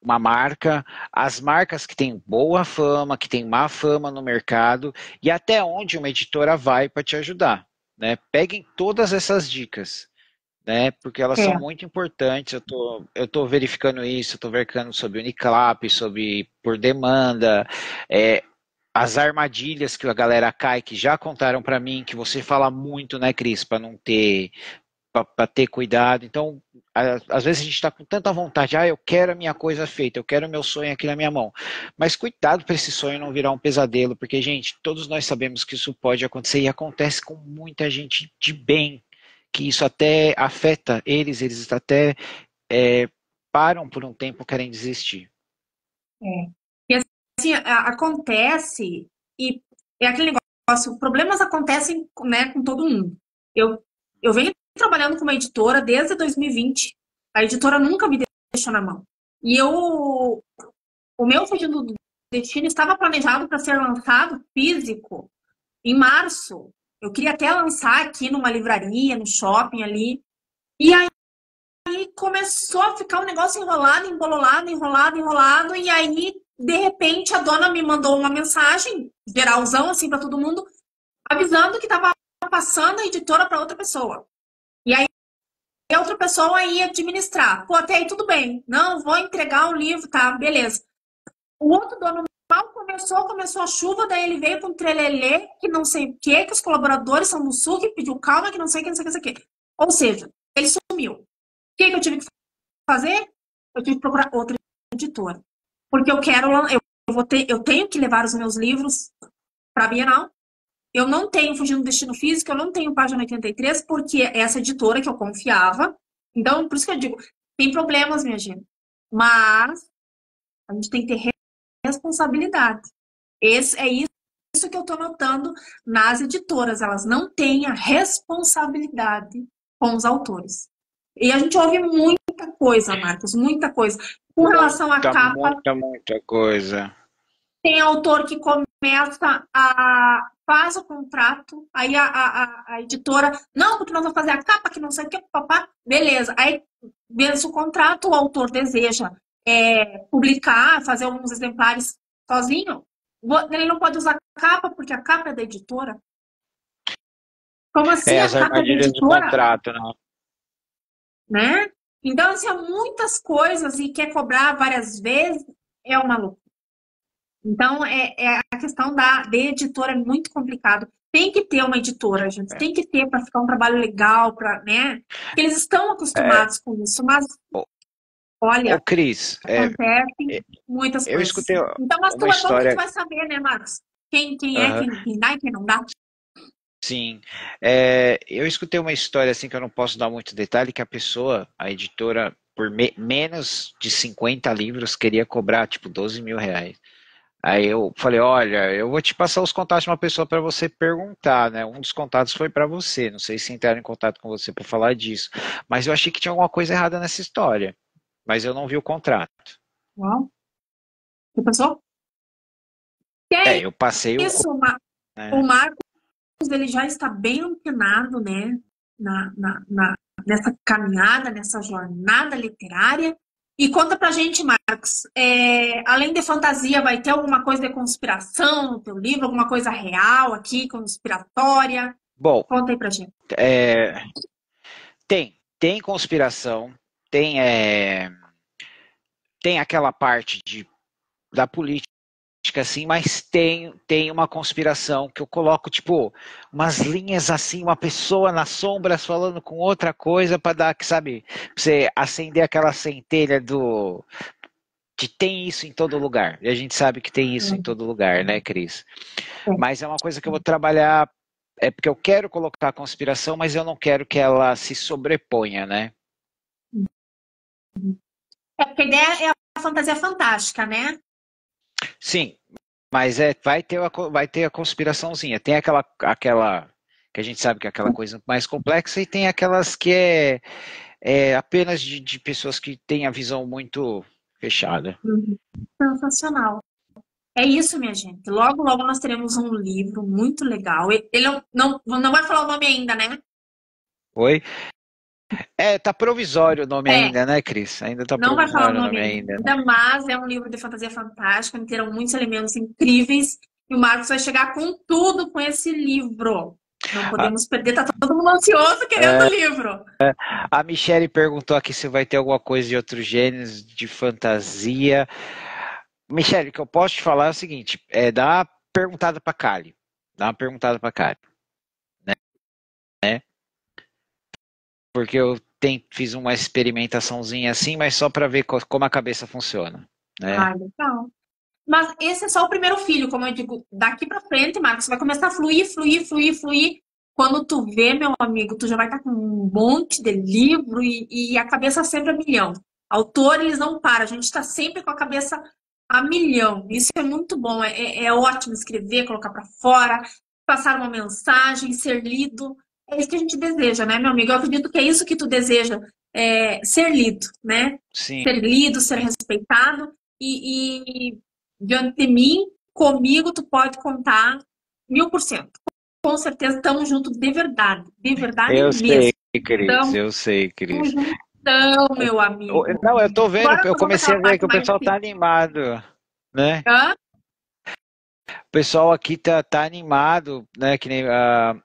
uma marca, as marcas que têm boa fama, que têm má fama no mercado, e até onde uma editora vai para te ajudar. Né? Peguem todas essas dicas, né? Porque elas são É, muito importantes. Eu tô verificando isso, eu tô verificando sobre Uniclap, sobre por demanda, as armadilhas que a galera cai, que já contaram para mim, que você fala muito, né, Cris, para não ter para ter cuidado. Então, às vezes a gente está com tanta vontade, eu quero a minha coisa feita, eu quero o meu sonho aqui na minha mão. Mas cuidado para esse sonho não virar um pesadelo, porque, gente, todos nós sabemos que isso pode acontecer e acontece com muita gente de bem, que isso até afeta eles até é, param por um tempo, querem desistir. é. E assim, acontece, e é aquele negócio, problemas acontecem, né, com todo mundo. Eu, eu venho trabalhando com uma editora desde 2020. A editora nunca me deixou na mão. E o meu Fugindo do Destino estava planejado para ser lançado físico em março. Eu queria até lançar aqui numa livraria, no shopping ali. E aí começou a ficar um negócio enrolado, embololado, enrolado, enrolado. E aí, de repente, a dona me mandou uma mensagem, geralzão, assim, para todo mundo, avisando que estava passando a editora para outra pessoa. E aí, a outra pessoa ia administrar. Pô, até aí tudo bem. Não, vou entregar o livro, tá? Beleza. O outro dono mal começou a chuva, daí ele veio com um trelelê, que não sei o quê, que os colaboradores são do sul, que pediu calma, que não sei o que, não sei o que, não sei o que. Ou seja, ele sumiu. O que eu tive que fazer? Eu tive que procurar outra editora. Porque eu tenho que levar os meus livros para a Bienal. Eu não tenho Fugindo do Destino Físico, eu não tenho Página 83, porque é essa editora que eu confiava. Então, por isso que eu digo, tem problemas, minha gente. Mas a gente tem que ter responsabilidade. É isso que eu estou notando nas editoras. Elas não têm a responsabilidade com os autores. E a gente ouve muita coisa, Marcos, muita coisa. Com relação à capa, Muita coisa. tem autor que começa a faz o contrato, aí a editora, não, porque nós vamos fazer a capa, que não sei o que, papá, beleza. Aí, vence o contrato, o autor deseja publicar, fazer alguns exemplares sozinho, ele não pode usar capa, porque a capa é da editora. Como assim a As capa é da armadilhas do editora? contrato, né? Né? Então, assim, há muitas coisas e quer cobrar várias vezes, é uma loucura. Então, a questão de editora é muito complicado. Tem que ter uma editora, gente. Tem que ter para ficar um trabalho legal, né? Eles estão É, acostumados com isso, mas ô, olha, Cris, acontecem muitas eu coisas. escutei Então, mas tu uma é bom que tu história. vai saber, né, Marcos? Quem é, Aham, quem dá e quem não dá. sim. Eu escutei uma história assim que eu não posso dar muito detalhe, que a pessoa, a editora, por menos de 50 livros, queria cobrar tipo 12 mil reais. Aí eu falei, olha, eu vou te passar os contatos de uma pessoa para você perguntar, né? Um dos contatos foi para você, não sei se entraram em contato com você para falar disso, mas eu achei que tinha alguma coisa errada nessa história, mas eu não vi o contrato. Uau. Que pessoal? Que é Eu passei o, isso, o né? Marcos, ele já está bem antenado, né? Nessa caminhada, nessa jornada literária. E conta pra gente, Marcos, além de fantasia, vai ter alguma coisa de conspiração no teu livro? Alguma coisa real aqui, conspiratória? Bom, Conta aí pra gente. é, tem conspiração, tem, tem aquela parte da política, assim, mas tem uma conspiração que eu coloco, tipo, umas linhas assim, uma pessoa nas sombras falando com outra coisa para dar, sabe, pra você acender aquela centelha que tem isso em todo lugar. E a gente sabe que tem isso em todo lugar, né, Cris? Mas é uma coisa que eu vou trabalhar, porque eu quero colocar a conspiração, mas eu não quero que ela se sobreponha, né? Porque a ideia é a fantasia fantástica, né? Sim, mas vai ter a conspiraçãozinha. Tem aquela que a gente sabe que é aquela coisa mais complexa e tem aquelas que é apenas de pessoas que têm a visão muito fechada. Uhum. Sensacional. É isso, minha gente. Logo, logo nós teremos um livro muito legal. Ele não vai falar o nome ainda, né? Oi? Tá provisório o nome É, ainda, né, Cris? Ainda tá não vai falar o provisório o nome nome ainda, né? ainda, mas é um livro de fantasia fantástica, terão muitos elementos incríveis. E o Marcos vai chegar com tudo com esse livro. Não A, podemos perder, tá todo mundo ansioso querendo o livro. a Michelle perguntou aqui se vai ter alguma coisa de outros gêneros de fantasia. Michelle, o que eu posso te falar é o seguinte: dá uma perguntada pra Kali. Dá uma perguntada pra Kali, né? Porque eu fiz uma experimentaçãozinha assim, mas só para ver como a cabeça funciona, né? Ah, legal. Mas esse é só o primeiro filho, como eu digo, daqui pra frente, Marcos, vai começar a fluir, fluir, fluir, fluir. Quando tu vê, meu amigo, tu já vai estar com um monte de livro e a cabeça sempre a milhão. Autor, eles não param, a gente está sempre com a cabeça a milhão. Isso é muito bom, é ótimo escrever, colocar para fora, passar uma mensagem, ser lido. É isso que a gente deseja, né, meu amigo? Eu acredito que é isso que tu deseja, ser lido, né? Sim. Ser lido, ser respeitado e diante de mim, comigo, tu pode contar 1000%. com certeza estamos juntos de verdade Eu mesmo. sei, Cris, Estamos eu sei, Cris. juntão, meu amigo. Não, eu tô vendo, Agora eu nós vamos comecei aquela a ver parte que o mais pessoal tá animado, né? hã? O pessoal aqui tá animado, né? Que nem a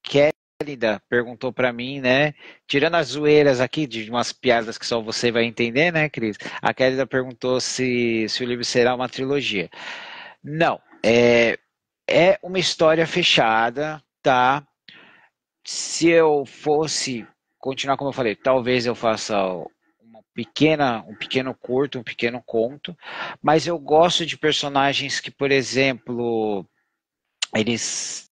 Kélida perguntou pra mim, né? Tirando as zoeiras aqui, de umas piadas que só você vai entender, né, Cris? A Kélida perguntou se o livro será uma trilogia. Não, é uma história fechada, tá? Se eu fosse continuar como eu falei, talvez eu faça um pequeno curto, um pequeno conto, mas eu gosto de personagens que, por exemplo, eles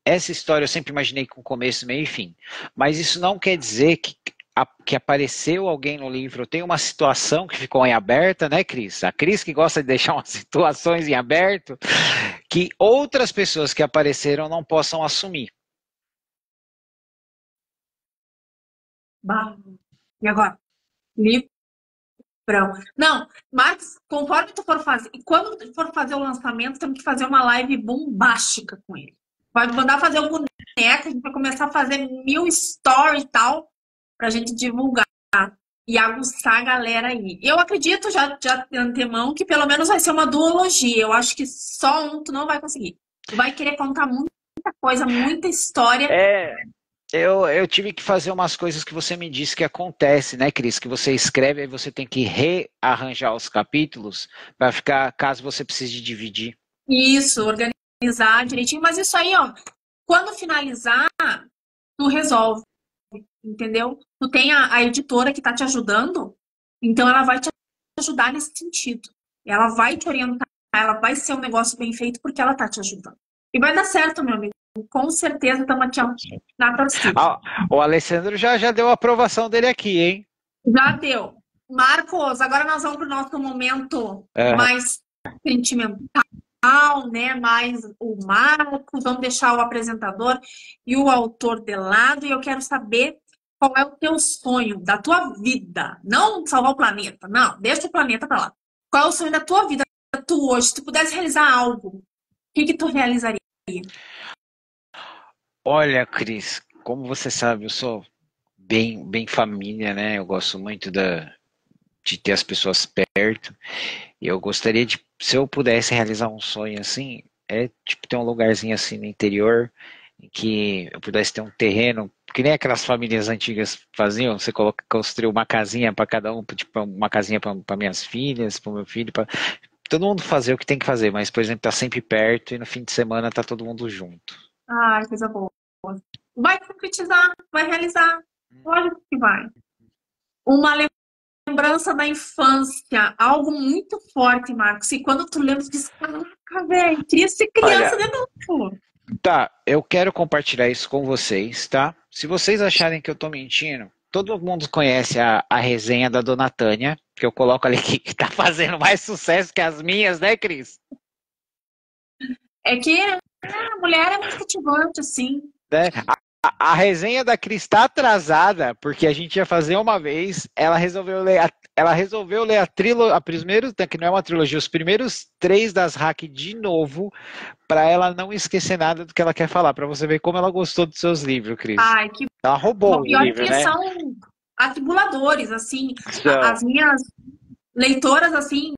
essa história eu sempre imaginei com começo, meio e fim. Mas isso não quer dizer que apareceu alguém no livro, tem uma situação que ficou em aberta, né, Cris? A Cris que gosta de deixar umas situações em aberto, que outras pessoas que apareceram não possam assumir. Bah, e agora? Livrão. Não, Marcos, conforme tu for fazer, e quando tu for fazer o lançamento, temos que fazer uma live bombástica com ele. Vai mandar fazer o boneco, a gente vai começar a fazer 1000 stories e tal, pra gente divulgar e aguçar a galera aí. Eu acredito já de antemão que pelo menos vai ser uma duologia. Eu acho que só um tu não vai conseguir. Tu vai querer contar muita coisa, muita história. É, eu tive que fazer umas coisas que você me disse que acontece, né, Cris? Que você escreve e você tem que rearranjar os capítulos para ficar, caso você precise dividir. Isso, organizar direitinho. Mas isso aí, ó, quando finalizar, tu resolve, entendeu? Tu tem a editora que tá te ajudando, então ela vai te ajudar nesse sentido. Ela vai te orientar, ela vai ser um negócio bem feito porque ela tá te ajudando. E vai dar certo, meu amigo. Com certeza estamos aqui, ó, na torcida. Ah, o Alessandro já deu a aprovação dele aqui, hein? Já deu. Marcos, agora nós vamos para o nosso momento Aham. mais sentimental, né? Mais o Marcos, vamos deixar o apresentador e o autor de lado, e eu quero saber qual é o teu sonho da tua vida. Não salvar o planeta, não, deixa o planeta para lá. Qual é o sonho da tua vida, tu hoje? Se tu pudesse realizar algo, o que que tu realizaria? Olha, Cris, como você sabe, eu sou bem família, né? Eu gosto muito de ter as pessoas perto. E eu gostaria de, se eu pudesse realizar um sonho assim, é tipo ter um lugarzinho assim no interior em que eu pudesse ter um terreno, que nem aquelas famílias antigas faziam, você construiu uma casinha para cada um, tipo uma casinha para minhas filhas, para o meu filho, para todo mundo fazer o que tem que fazer, mas por exemplo, tá sempre perto e no fim de semana tá todo mundo junto. Ai, coisa boa. Vai concretizar, vai realizar. Lógico que vai. Uma lembrança da infância, algo muito forte, Marcos. E quando tu lembra, tu diz, caraca, velho, queria ser criança Olha, de novo. tá, eu quero compartilhar isso com vocês, tá? Se vocês acharem que eu tô mentindo, todo mundo conhece a resenha da Dona Tânia, que eu coloco ali que tá fazendo mais sucesso que as minhas, né, Cris? É que a mulher é muito cativante, assim. Né? A resenha da Cris está atrasada, porque a gente ia fazer uma vez, ela resolveu ler a trilogia, que não é uma trilogia, os primeiros três das hack de novo, para ela não esquecer nada do que ela quer falar, para você ver como ela gostou dos seus livros, Cris. Ai, que Ela roubou bom. os E olha que livros, eles né? são atribuladores, assim. São. As minhas leitoras, assim,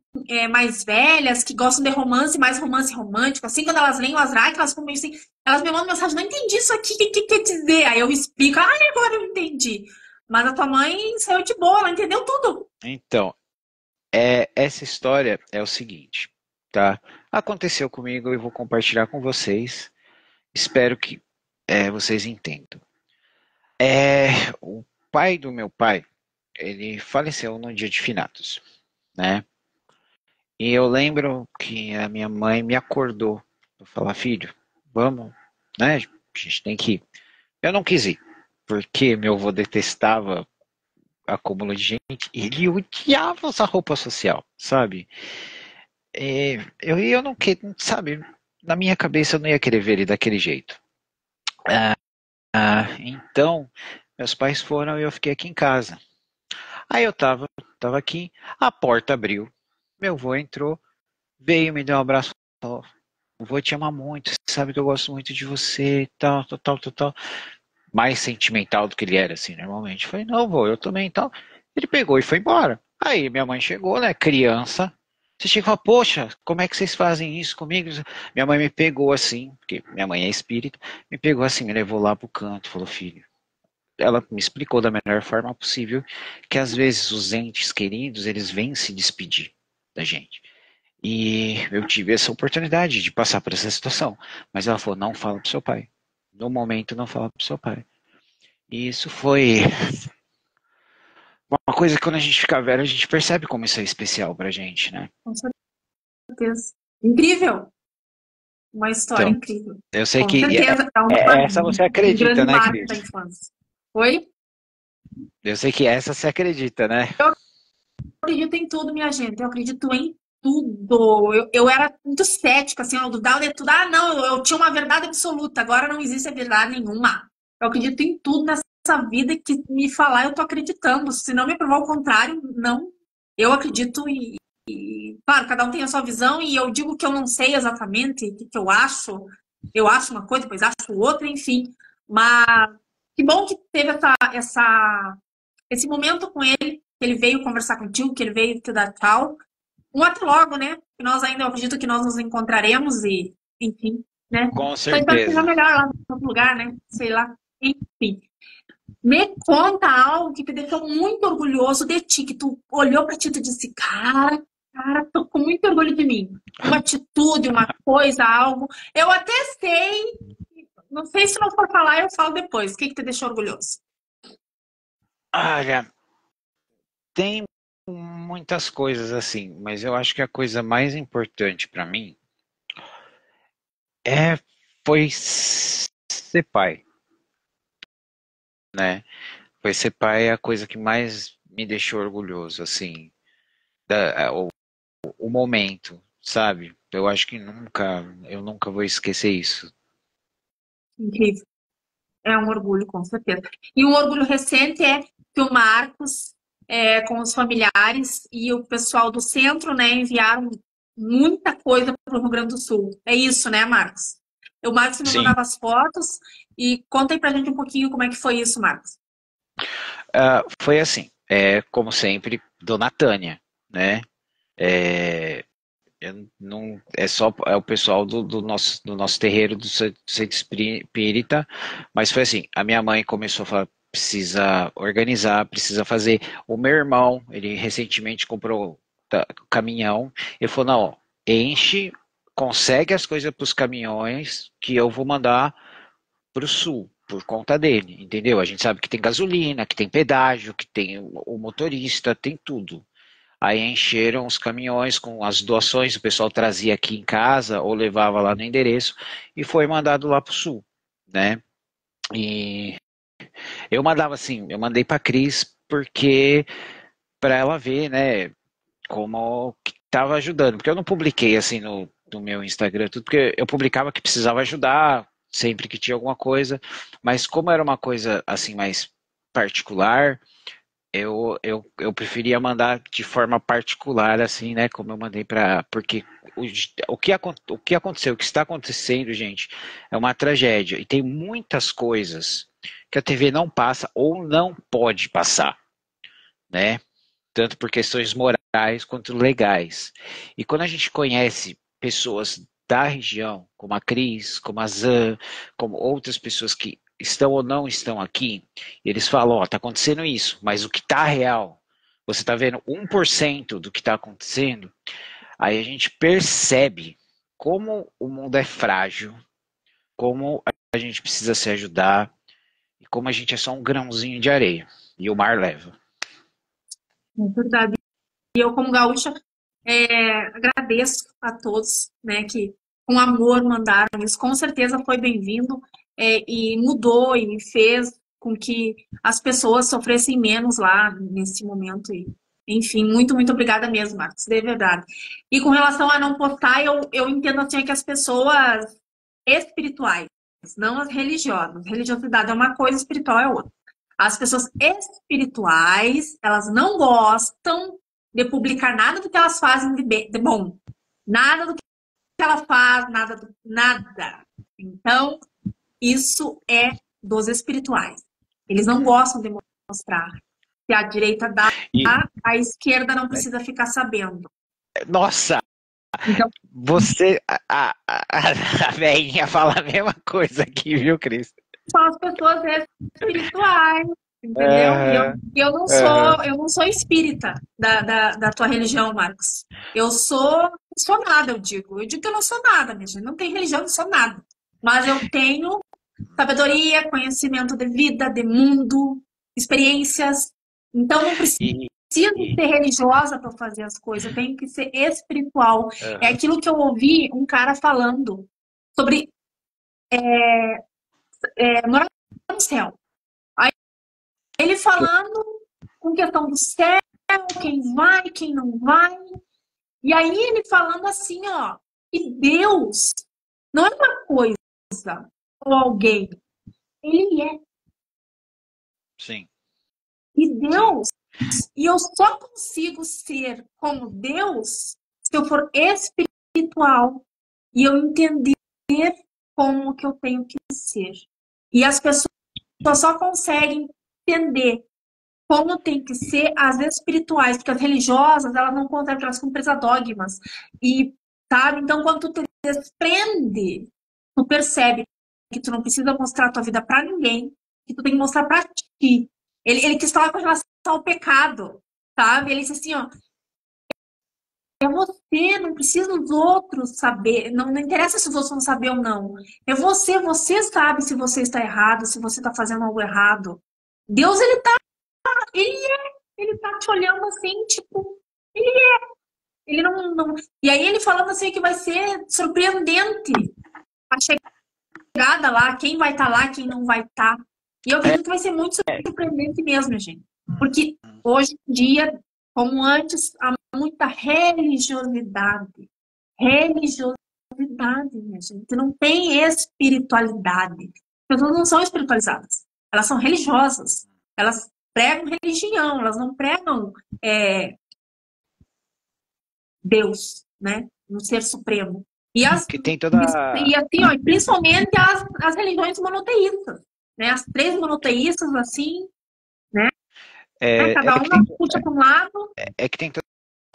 mais velhas, que gostam de romance, mais romance romântico, assim, quando elas leem o Azrael, elas ficam meio assim, elas me mandam mensagem, não entendi isso aqui, o que quer dizer? Aí eu explico, agora eu entendi. Mas a tua mãe saiu de boa, ela entendeu tudo. Então, essa história é o seguinte, tá? Aconteceu comigo e vou compartilhar com vocês. Espero que vocês entendam. O pai do meu pai, ele faleceu no dia de finados, né? E eu lembro que a minha mãe me acordou para falar, filho, vamos, né? A gente tem que ir. Eu não quis ir, porque meu avô detestava acúmulo de gente, ele odiava essa roupa social, sabe? Eu não queria, sabe? Na minha cabeça eu não ia querer ver ele daquele jeito. Então, meus pais foram e eu fiquei aqui em casa. Aí eu tava aqui, a porta abriu, meu avô entrou, veio, me deu um abraço, falou, eu vou te amar muito, sabe que eu gosto muito de você, tal, tal, tal, tal, tal. Mais sentimental do que ele era, assim, normalmente. Eu falei, não, vô, eu também, tal. Ele pegou e foi embora. Aí minha mãe chegou, né, criança. Você chega e fala, poxa, como é que vocês fazem isso comigo? Minha mãe me pegou assim, porque minha mãe é espírita, me pegou assim, me levou lá pro canto, falou, filho. Ela me explicou da melhor forma possível que às vezes os entes queridos, eles vêm se despedir da gente. E eu tive essa oportunidade de passar por essa situação. Mas ela falou, não fala pro seu pai. No momento, não fala pro seu pai. E isso foi uma coisa que quando a gente fica velho, a gente percebe como isso é especial pra gente, né? Com certeza. Incrível! Uma história Então, incrível. eu sei Com que certeza, é essa você um acredita, grande né, marco Cris? da infância. Oi? Eu sei que essa você acredita, né? Acredito em tudo, minha gente. Eu acredito em tudo. Eu era muito cética, assim, eu dudava de tudo. Ah, não, eu tinha uma verdade absoluta. Agora não existe verdade nenhuma. Eu acredito em tudo nessa vida que me falar, eu tô acreditando. Se não me provar o contrário, não. Eu acredito claro, cada um tem a sua visão e eu digo que eu não sei exatamente o que eu acho. Eu acho uma coisa, depois acho outra, enfim. Mas que bom que teve esse momento com ele, que ele veio conversar contigo, que ele veio te dar tchau. Um até logo, né? Que nós ainda, eu acredito que nós nos encontraremos e, enfim, né? Com Só espero que seja certeza. melhor lá no outro lugar, né? Sei lá. Enfim. Me conta algo que te deixou muito orgulhoso de ti, que tu olhou pra ti e tu disse, cara, tô com muito orgulho de mim. Uma atitude, uma coisa, algo. Eu até sei, não sei se não for falar, eu falo depois. O que que te deixou orgulhoso? Olha, tem muitas coisas assim, mas eu acho que a coisa mais importante pra mim é foi ser pai, né? Foi ser pai é a coisa que mais me deixou orgulhoso, assim, o momento, sabe? Eu acho que eu nunca vou esquecer isso. Incrível. É um orgulho, com certeza. E um orgulho recente é que o Marcos, com os familiares e o pessoal do centro, né, enviaram muita coisa para o Rio Grande do Sul. É isso, né, Marcos? O Marcos me Sim, mandava as fotos e conta aí pra gente um pouquinho como é que foi isso, Marcos. foi assim, como sempre, Dona Tânia, né? É, eu não, é o pessoal do nosso terreiro do centro espírita, mas foi assim, a minha mãe começou a falar, precisa organizar, precisa fazer. O meu irmão, ele recentemente comprou caminhão, ele falou, não, ó, enche, consegue as coisas para os caminhões que eu vou mandar para o sul, por conta dele, entendeu? A gente sabe que tem gasolina, que tem pedágio, que tem o motorista, tem tudo. Aí encheram os caminhões com as doações, o pessoal trazia aqui em casa ou levava lá no endereço e foi mandado lá para o sul, né? E eu mandava assim, eu mandei para Cris porque para ela ver, né, como que estava ajudando, porque eu não publiquei assim no meu Instagram tudo, porque eu publicava que precisava ajudar sempre que tinha alguma coisa, mas como era uma coisa assim mais particular, eu preferia mandar de forma particular, assim, né? Como eu mandei para. Porque o que aconteceu, o que está acontecendo, gente, é uma tragédia. E tem muitas coisas que a TV não passa ou não pode passar, né? Tanto por questões morais quanto legais. E quando a gente conhece pessoas da região, como a Cris, como a Zan, como outras pessoas que estão ou não estão aqui, eles falam, ó, oh, tá acontecendo isso, mas o que tá real, você tá vendo 1% do que tá acontecendo, aí a gente percebe como o mundo é frágil, como a gente precisa se ajudar e como a gente é só um grãozinho de areia e o mar leva. É verdade. E eu, como gaúcha, agradeço a todos, né, que com amor mandaram isso. Com certeza foi bem-vindo, e mudou e fez com que as pessoas sofressem menos lá nesse momento. E, enfim, muito obrigada mesmo, Marcos, de verdade. E com relação a não postar, eu entendo assim que as pessoas espirituais, não as religiosas. Religiosidade é uma coisa, espiritual é outra. As pessoas espirituais, elas não gostam de publicar nada do que elas fazem de bom. Nada do ela faz, nada, nada. Então, isso é dos espirituais. Eles não gostam de mostrar. Se a direita dá, E, a esquerda não precisa ficar sabendo. nossa, Então, você, a velhinha fala a mesma coisa aqui, viu, Cris? são as pessoas espirituais, entendeu? E Aham, aham. eu não sou espírita da tua religião, Marcos. Sou nada, eu digo. Eu digo que eu não sou nada, minha gente. Não tenho religião, não sou nada. Mas eu tenho sabedoria, conhecimento de vida, de mundo, experiências. Então não preciso E, e, ser religiosa para fazer as coisas, eu tenho que ser espiritual. É aham. aquilo que eu ouvi um cara falando sobre morar no céu. Aí ele falando com questão do céu, quem vai, quem não vai. E aí ele falando assim, ó, que Deus não é uma coisa ou alguém, ele é. Sim, E sim. Deus, e eu só consigo ser como Deus se eu for espiritual e eu entender como que eu tenho que ser. E as pessoas só conseguem entender como tem que ser as espirituais, porque as religiosas, elas não conseguem, elas ficam presas a dogmas. E, sabe? Então, quando tu te desprende, tu percebe que tu não precisa mostrar a tua vida para ninguém, que tu tem que mostrar para ti. Ele quis falar com relação ao pecado, sabe? Ele disse assim, ó, é você, não precisa os outros saber, não interessa se os outros vão saber ou não. É você sabe se você está errado, se você está fazendo algo errado. Deus, ele ele tá te olhando assim, tipo, ele não. E aí ele falando assim que vai ser surpreendente a chegada lá, quem vai estar lá, quem não vai estar. E eu É, acredito que vai ser muito surpreendente mesmo, gente. Porque hoje em dia, como antes, há muita religiosidade. Religiosidade, minha gente. Não tem espiritualidade. As pessoas não são espiritualizadas. Elas são religiosas. Elas pregam religião, elas não pregam é, Deus, né? Um ser supremo. que tem toda. E assim, ó, principalmente as religiões monoteístas, né? As três monoteístas, assim, né? Cada É que tem, uma puxa para um lado. é que tem toda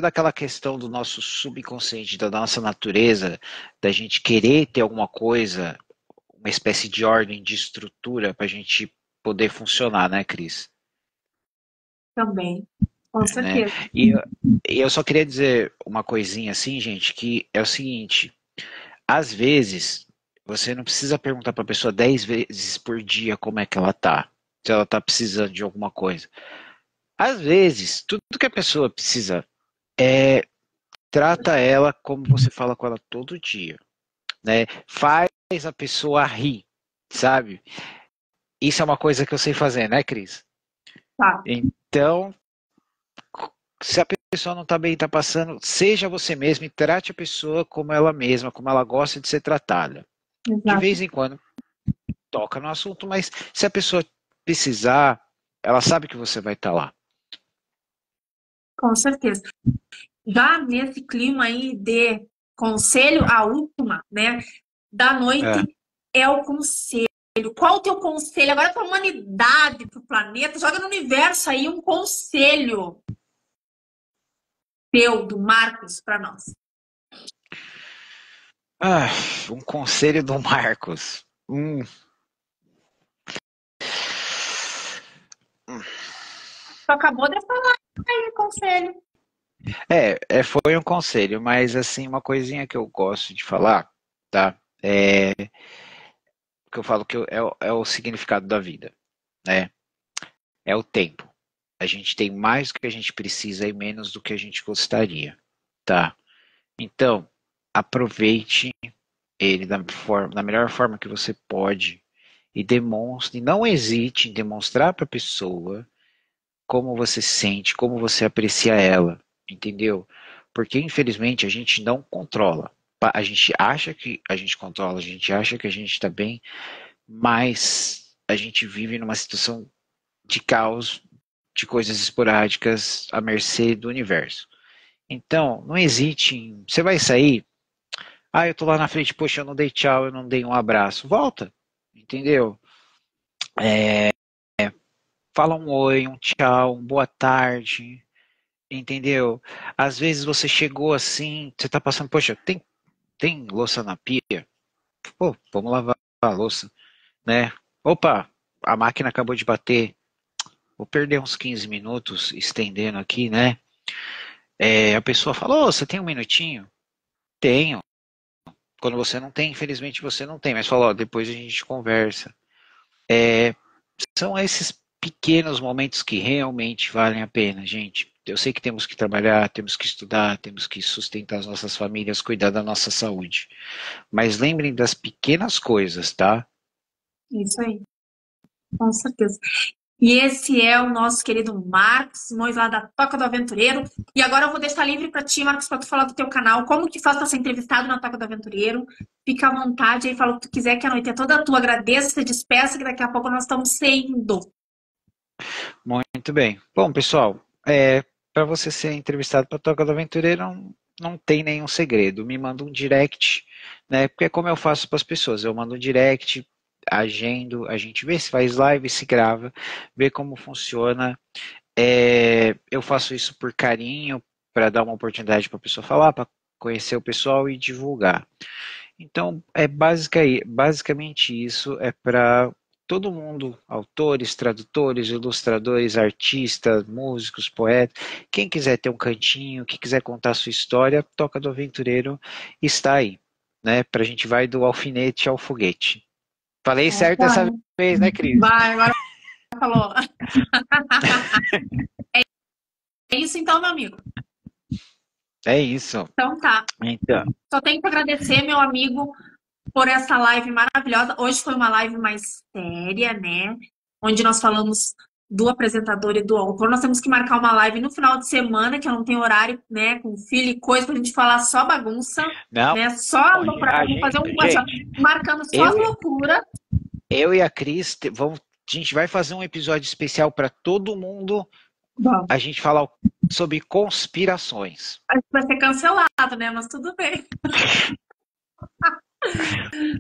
aquela questão do nosso subconsciente, da nossa natureza, da gente querer ter alguma coisa, uma espécie de ordem, de estrutura para a gente poder funcionar, né, Cris? Também, com Né? certeza. E, e eu só queria dizer uma coisinha assim, gente, que é o seguinte: às vezes você não precisa perguntar para a pessoa 10 vezes por dia como é que ela tá, se ela tá precisando de alguma coisa. Às vezes, tudo que a pessoa precisa é trata ela como você fala com ela todo dia, né? Faz a pessoa rir, sabe? Isso é uma coisa que eu sei fazer, né, Cris? Tá, Então, se a pessoa não tá bem, tá passando, seja você mesmo e trate a pessoa como ela mesma, como ela gosta de ser tratada. De vez exato. em quando toca no assunto, mas se a pessoa precisar, ela sabe que você vai estar lá. Com certeza. Já nesse clima aí de conselho, a última, né, da É. noite é o conselho. Qual o teu conselho? Agora para a humanidade, para o planeta, joga no universo aí um conselho teu, do Marcos, para nós. Ah, um conselho do Marcos. Tu acabou de falar aí, conselho. Foi um conselho, mas assim, uma coisinha que eu gosto de falar, tá? Que eu falo que é o significado da vida, né? É o tempo. A gente tem mais do que a gente precisa e menos do que a gente gostaria, tá? Então, aproveite ele da melhor forma que você pode e demonstre, não hesite em demonstrar para a pessoa como você sente, como você aprecia ela, entendeu? Porque infelizmente a gente não controla. A gente acha que a gente controla, a gente acha que a gente está bem, mas a gente vive numa situação de caos, de coisas esporádicas à mercê do universo. Então, não hesite em. Você vai sair, Ah, eu tô lá na frente, poxa, eu não dei tchau, eu não dei um abraço. Volta, entendeu? É, fala um oi, um tchau, um boa tarde, entendeu? Às vezes você chegou assim, você tá passando, poxa, tem louça na pia? Pô, vamos lavar a louça, né? Opa, a máquina acabou de bater. Vou perder uns 15 minutos estendendo aqui, né? A pessoa falou, oh, você tem um minutinho? Tenho. Quando você não tem, infelizmente você não tem, mas falou, ó, depois a gente conversa. São esses pequenos momentos que realmente valem a pena, gente. Eu sei que temos que trabalhar, temos que estudar, temos que sustentar as nossas famílias, cuidar da nossa saúde. Mas lembrem das pequenas coisas, tá? Isso aí, com certeza. E esse é o nosso querido Marcos Simões, lá da Toca do Aventureiro. E agora eu vou deixar livre para ti, Marcos, para tu falar do teu canal, como que faz para ser entrevistado na Toca do Aventureiro. Fica à vontade aí, fala o que tu quiser, que a noite é toda tua. Agradeço, se despeça, que daqui a pouco nós estamos saindo. Muito bem. Bom, pessoal, para você ser entrevistado para a Toca do Aventureiro, não tem nenhum segredo. Me manda um direct, né? Porque é como eu faço para as pessoas. Eu mando um direct, agendo, a gente vê se faz live, se grava, vê como funciona. Eu faço isso por carinho, para dar uma oportunidade para a pessoa falar, para conhecer o pessoal e divulgar. Então, basicamente isso é para todo mundo, autores, tradutores, ilustradores, artistas, músicos, poetas, quem quiser ter um cantinho, quem quiser contar a sua história, Toca do Aventureiro está aí, né? Para a gente vai do alfinete ao foguete. Falei É, certo dessa vai, vez, né, Cris? vai, agora falou. É isso então, meu amigo. É isso. Então tá. Então, Só tenho que agradecer, meu amigo, por essa live maravilhosa. Hoje foi uma live mais séria, né? Onde nós falamos do apresentador e do autor. Nós temos que marcar uma live no final de semana, que eu não tenho horário, né? Com filho e coisa, pra gente falar só bagunça, não, né? Só a vamos fazer gente, um assim, ó, gente, marcando só eu, as loucuras. eu e a Cris a gente vai fazer um episódio especial para todo mundo. Vamos. A gente fala sobre conspirações. Acho que vai ser cancelado, né? Mas tudo bem.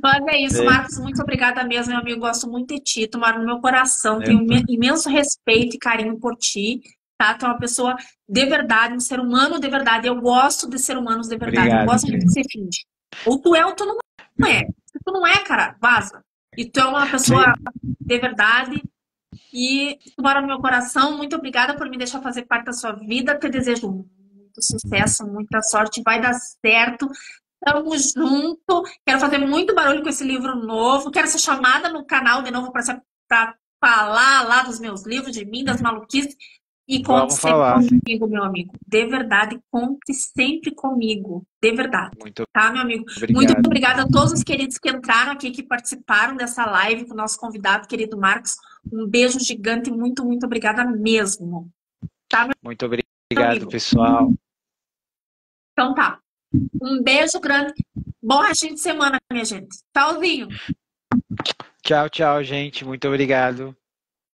Mas é isso, É, Marcos. Muito obrigada mesmo, meu amigo. Gosto muito de ti. Tu mora no meu coração. é, Tenho imenso respeito e carinho por ti. Tá? Tu é uma pessoa de verdade, um ser humano de verdade. Eu gosto de ser humanos de verdade. Não obrigado, gosto muito de Cris. ser finge. Ou tu é ou tu não é. Se tu não é, cara, vaza. E tu é uma Sim, pessoa de verdade. E tu mora no meu coração. Muito obrigada por me deixar fazer parte da sua vida. Te desejo muito sucesso, muita sorte. Vai dar certo. Tamo junto. Quero fazer muito barulho com esse livro novo. Quero ser chamada no canal de novo para falar lá dos meus livros, de mim, das maluquices. E conte vamos sempre falar. comigo, meu amigo. De verdade, conte sempre comigo. De verdade. Muito Tá, meu amigo? Muito obrigado. obrigada a todos os queridos que entraram aqui, que participaram dessa live com o nosso convidado, querido Marcos. Um beijo gigante. Muito, muito obrigada mesmo. Tá, meu Muito obrigado, amigo? pessoal. Então tá. Um beijo grande. Bom restinho de semana, minha gente. Tchauzinho. Tchau, tchau, gente. Muito obrigado.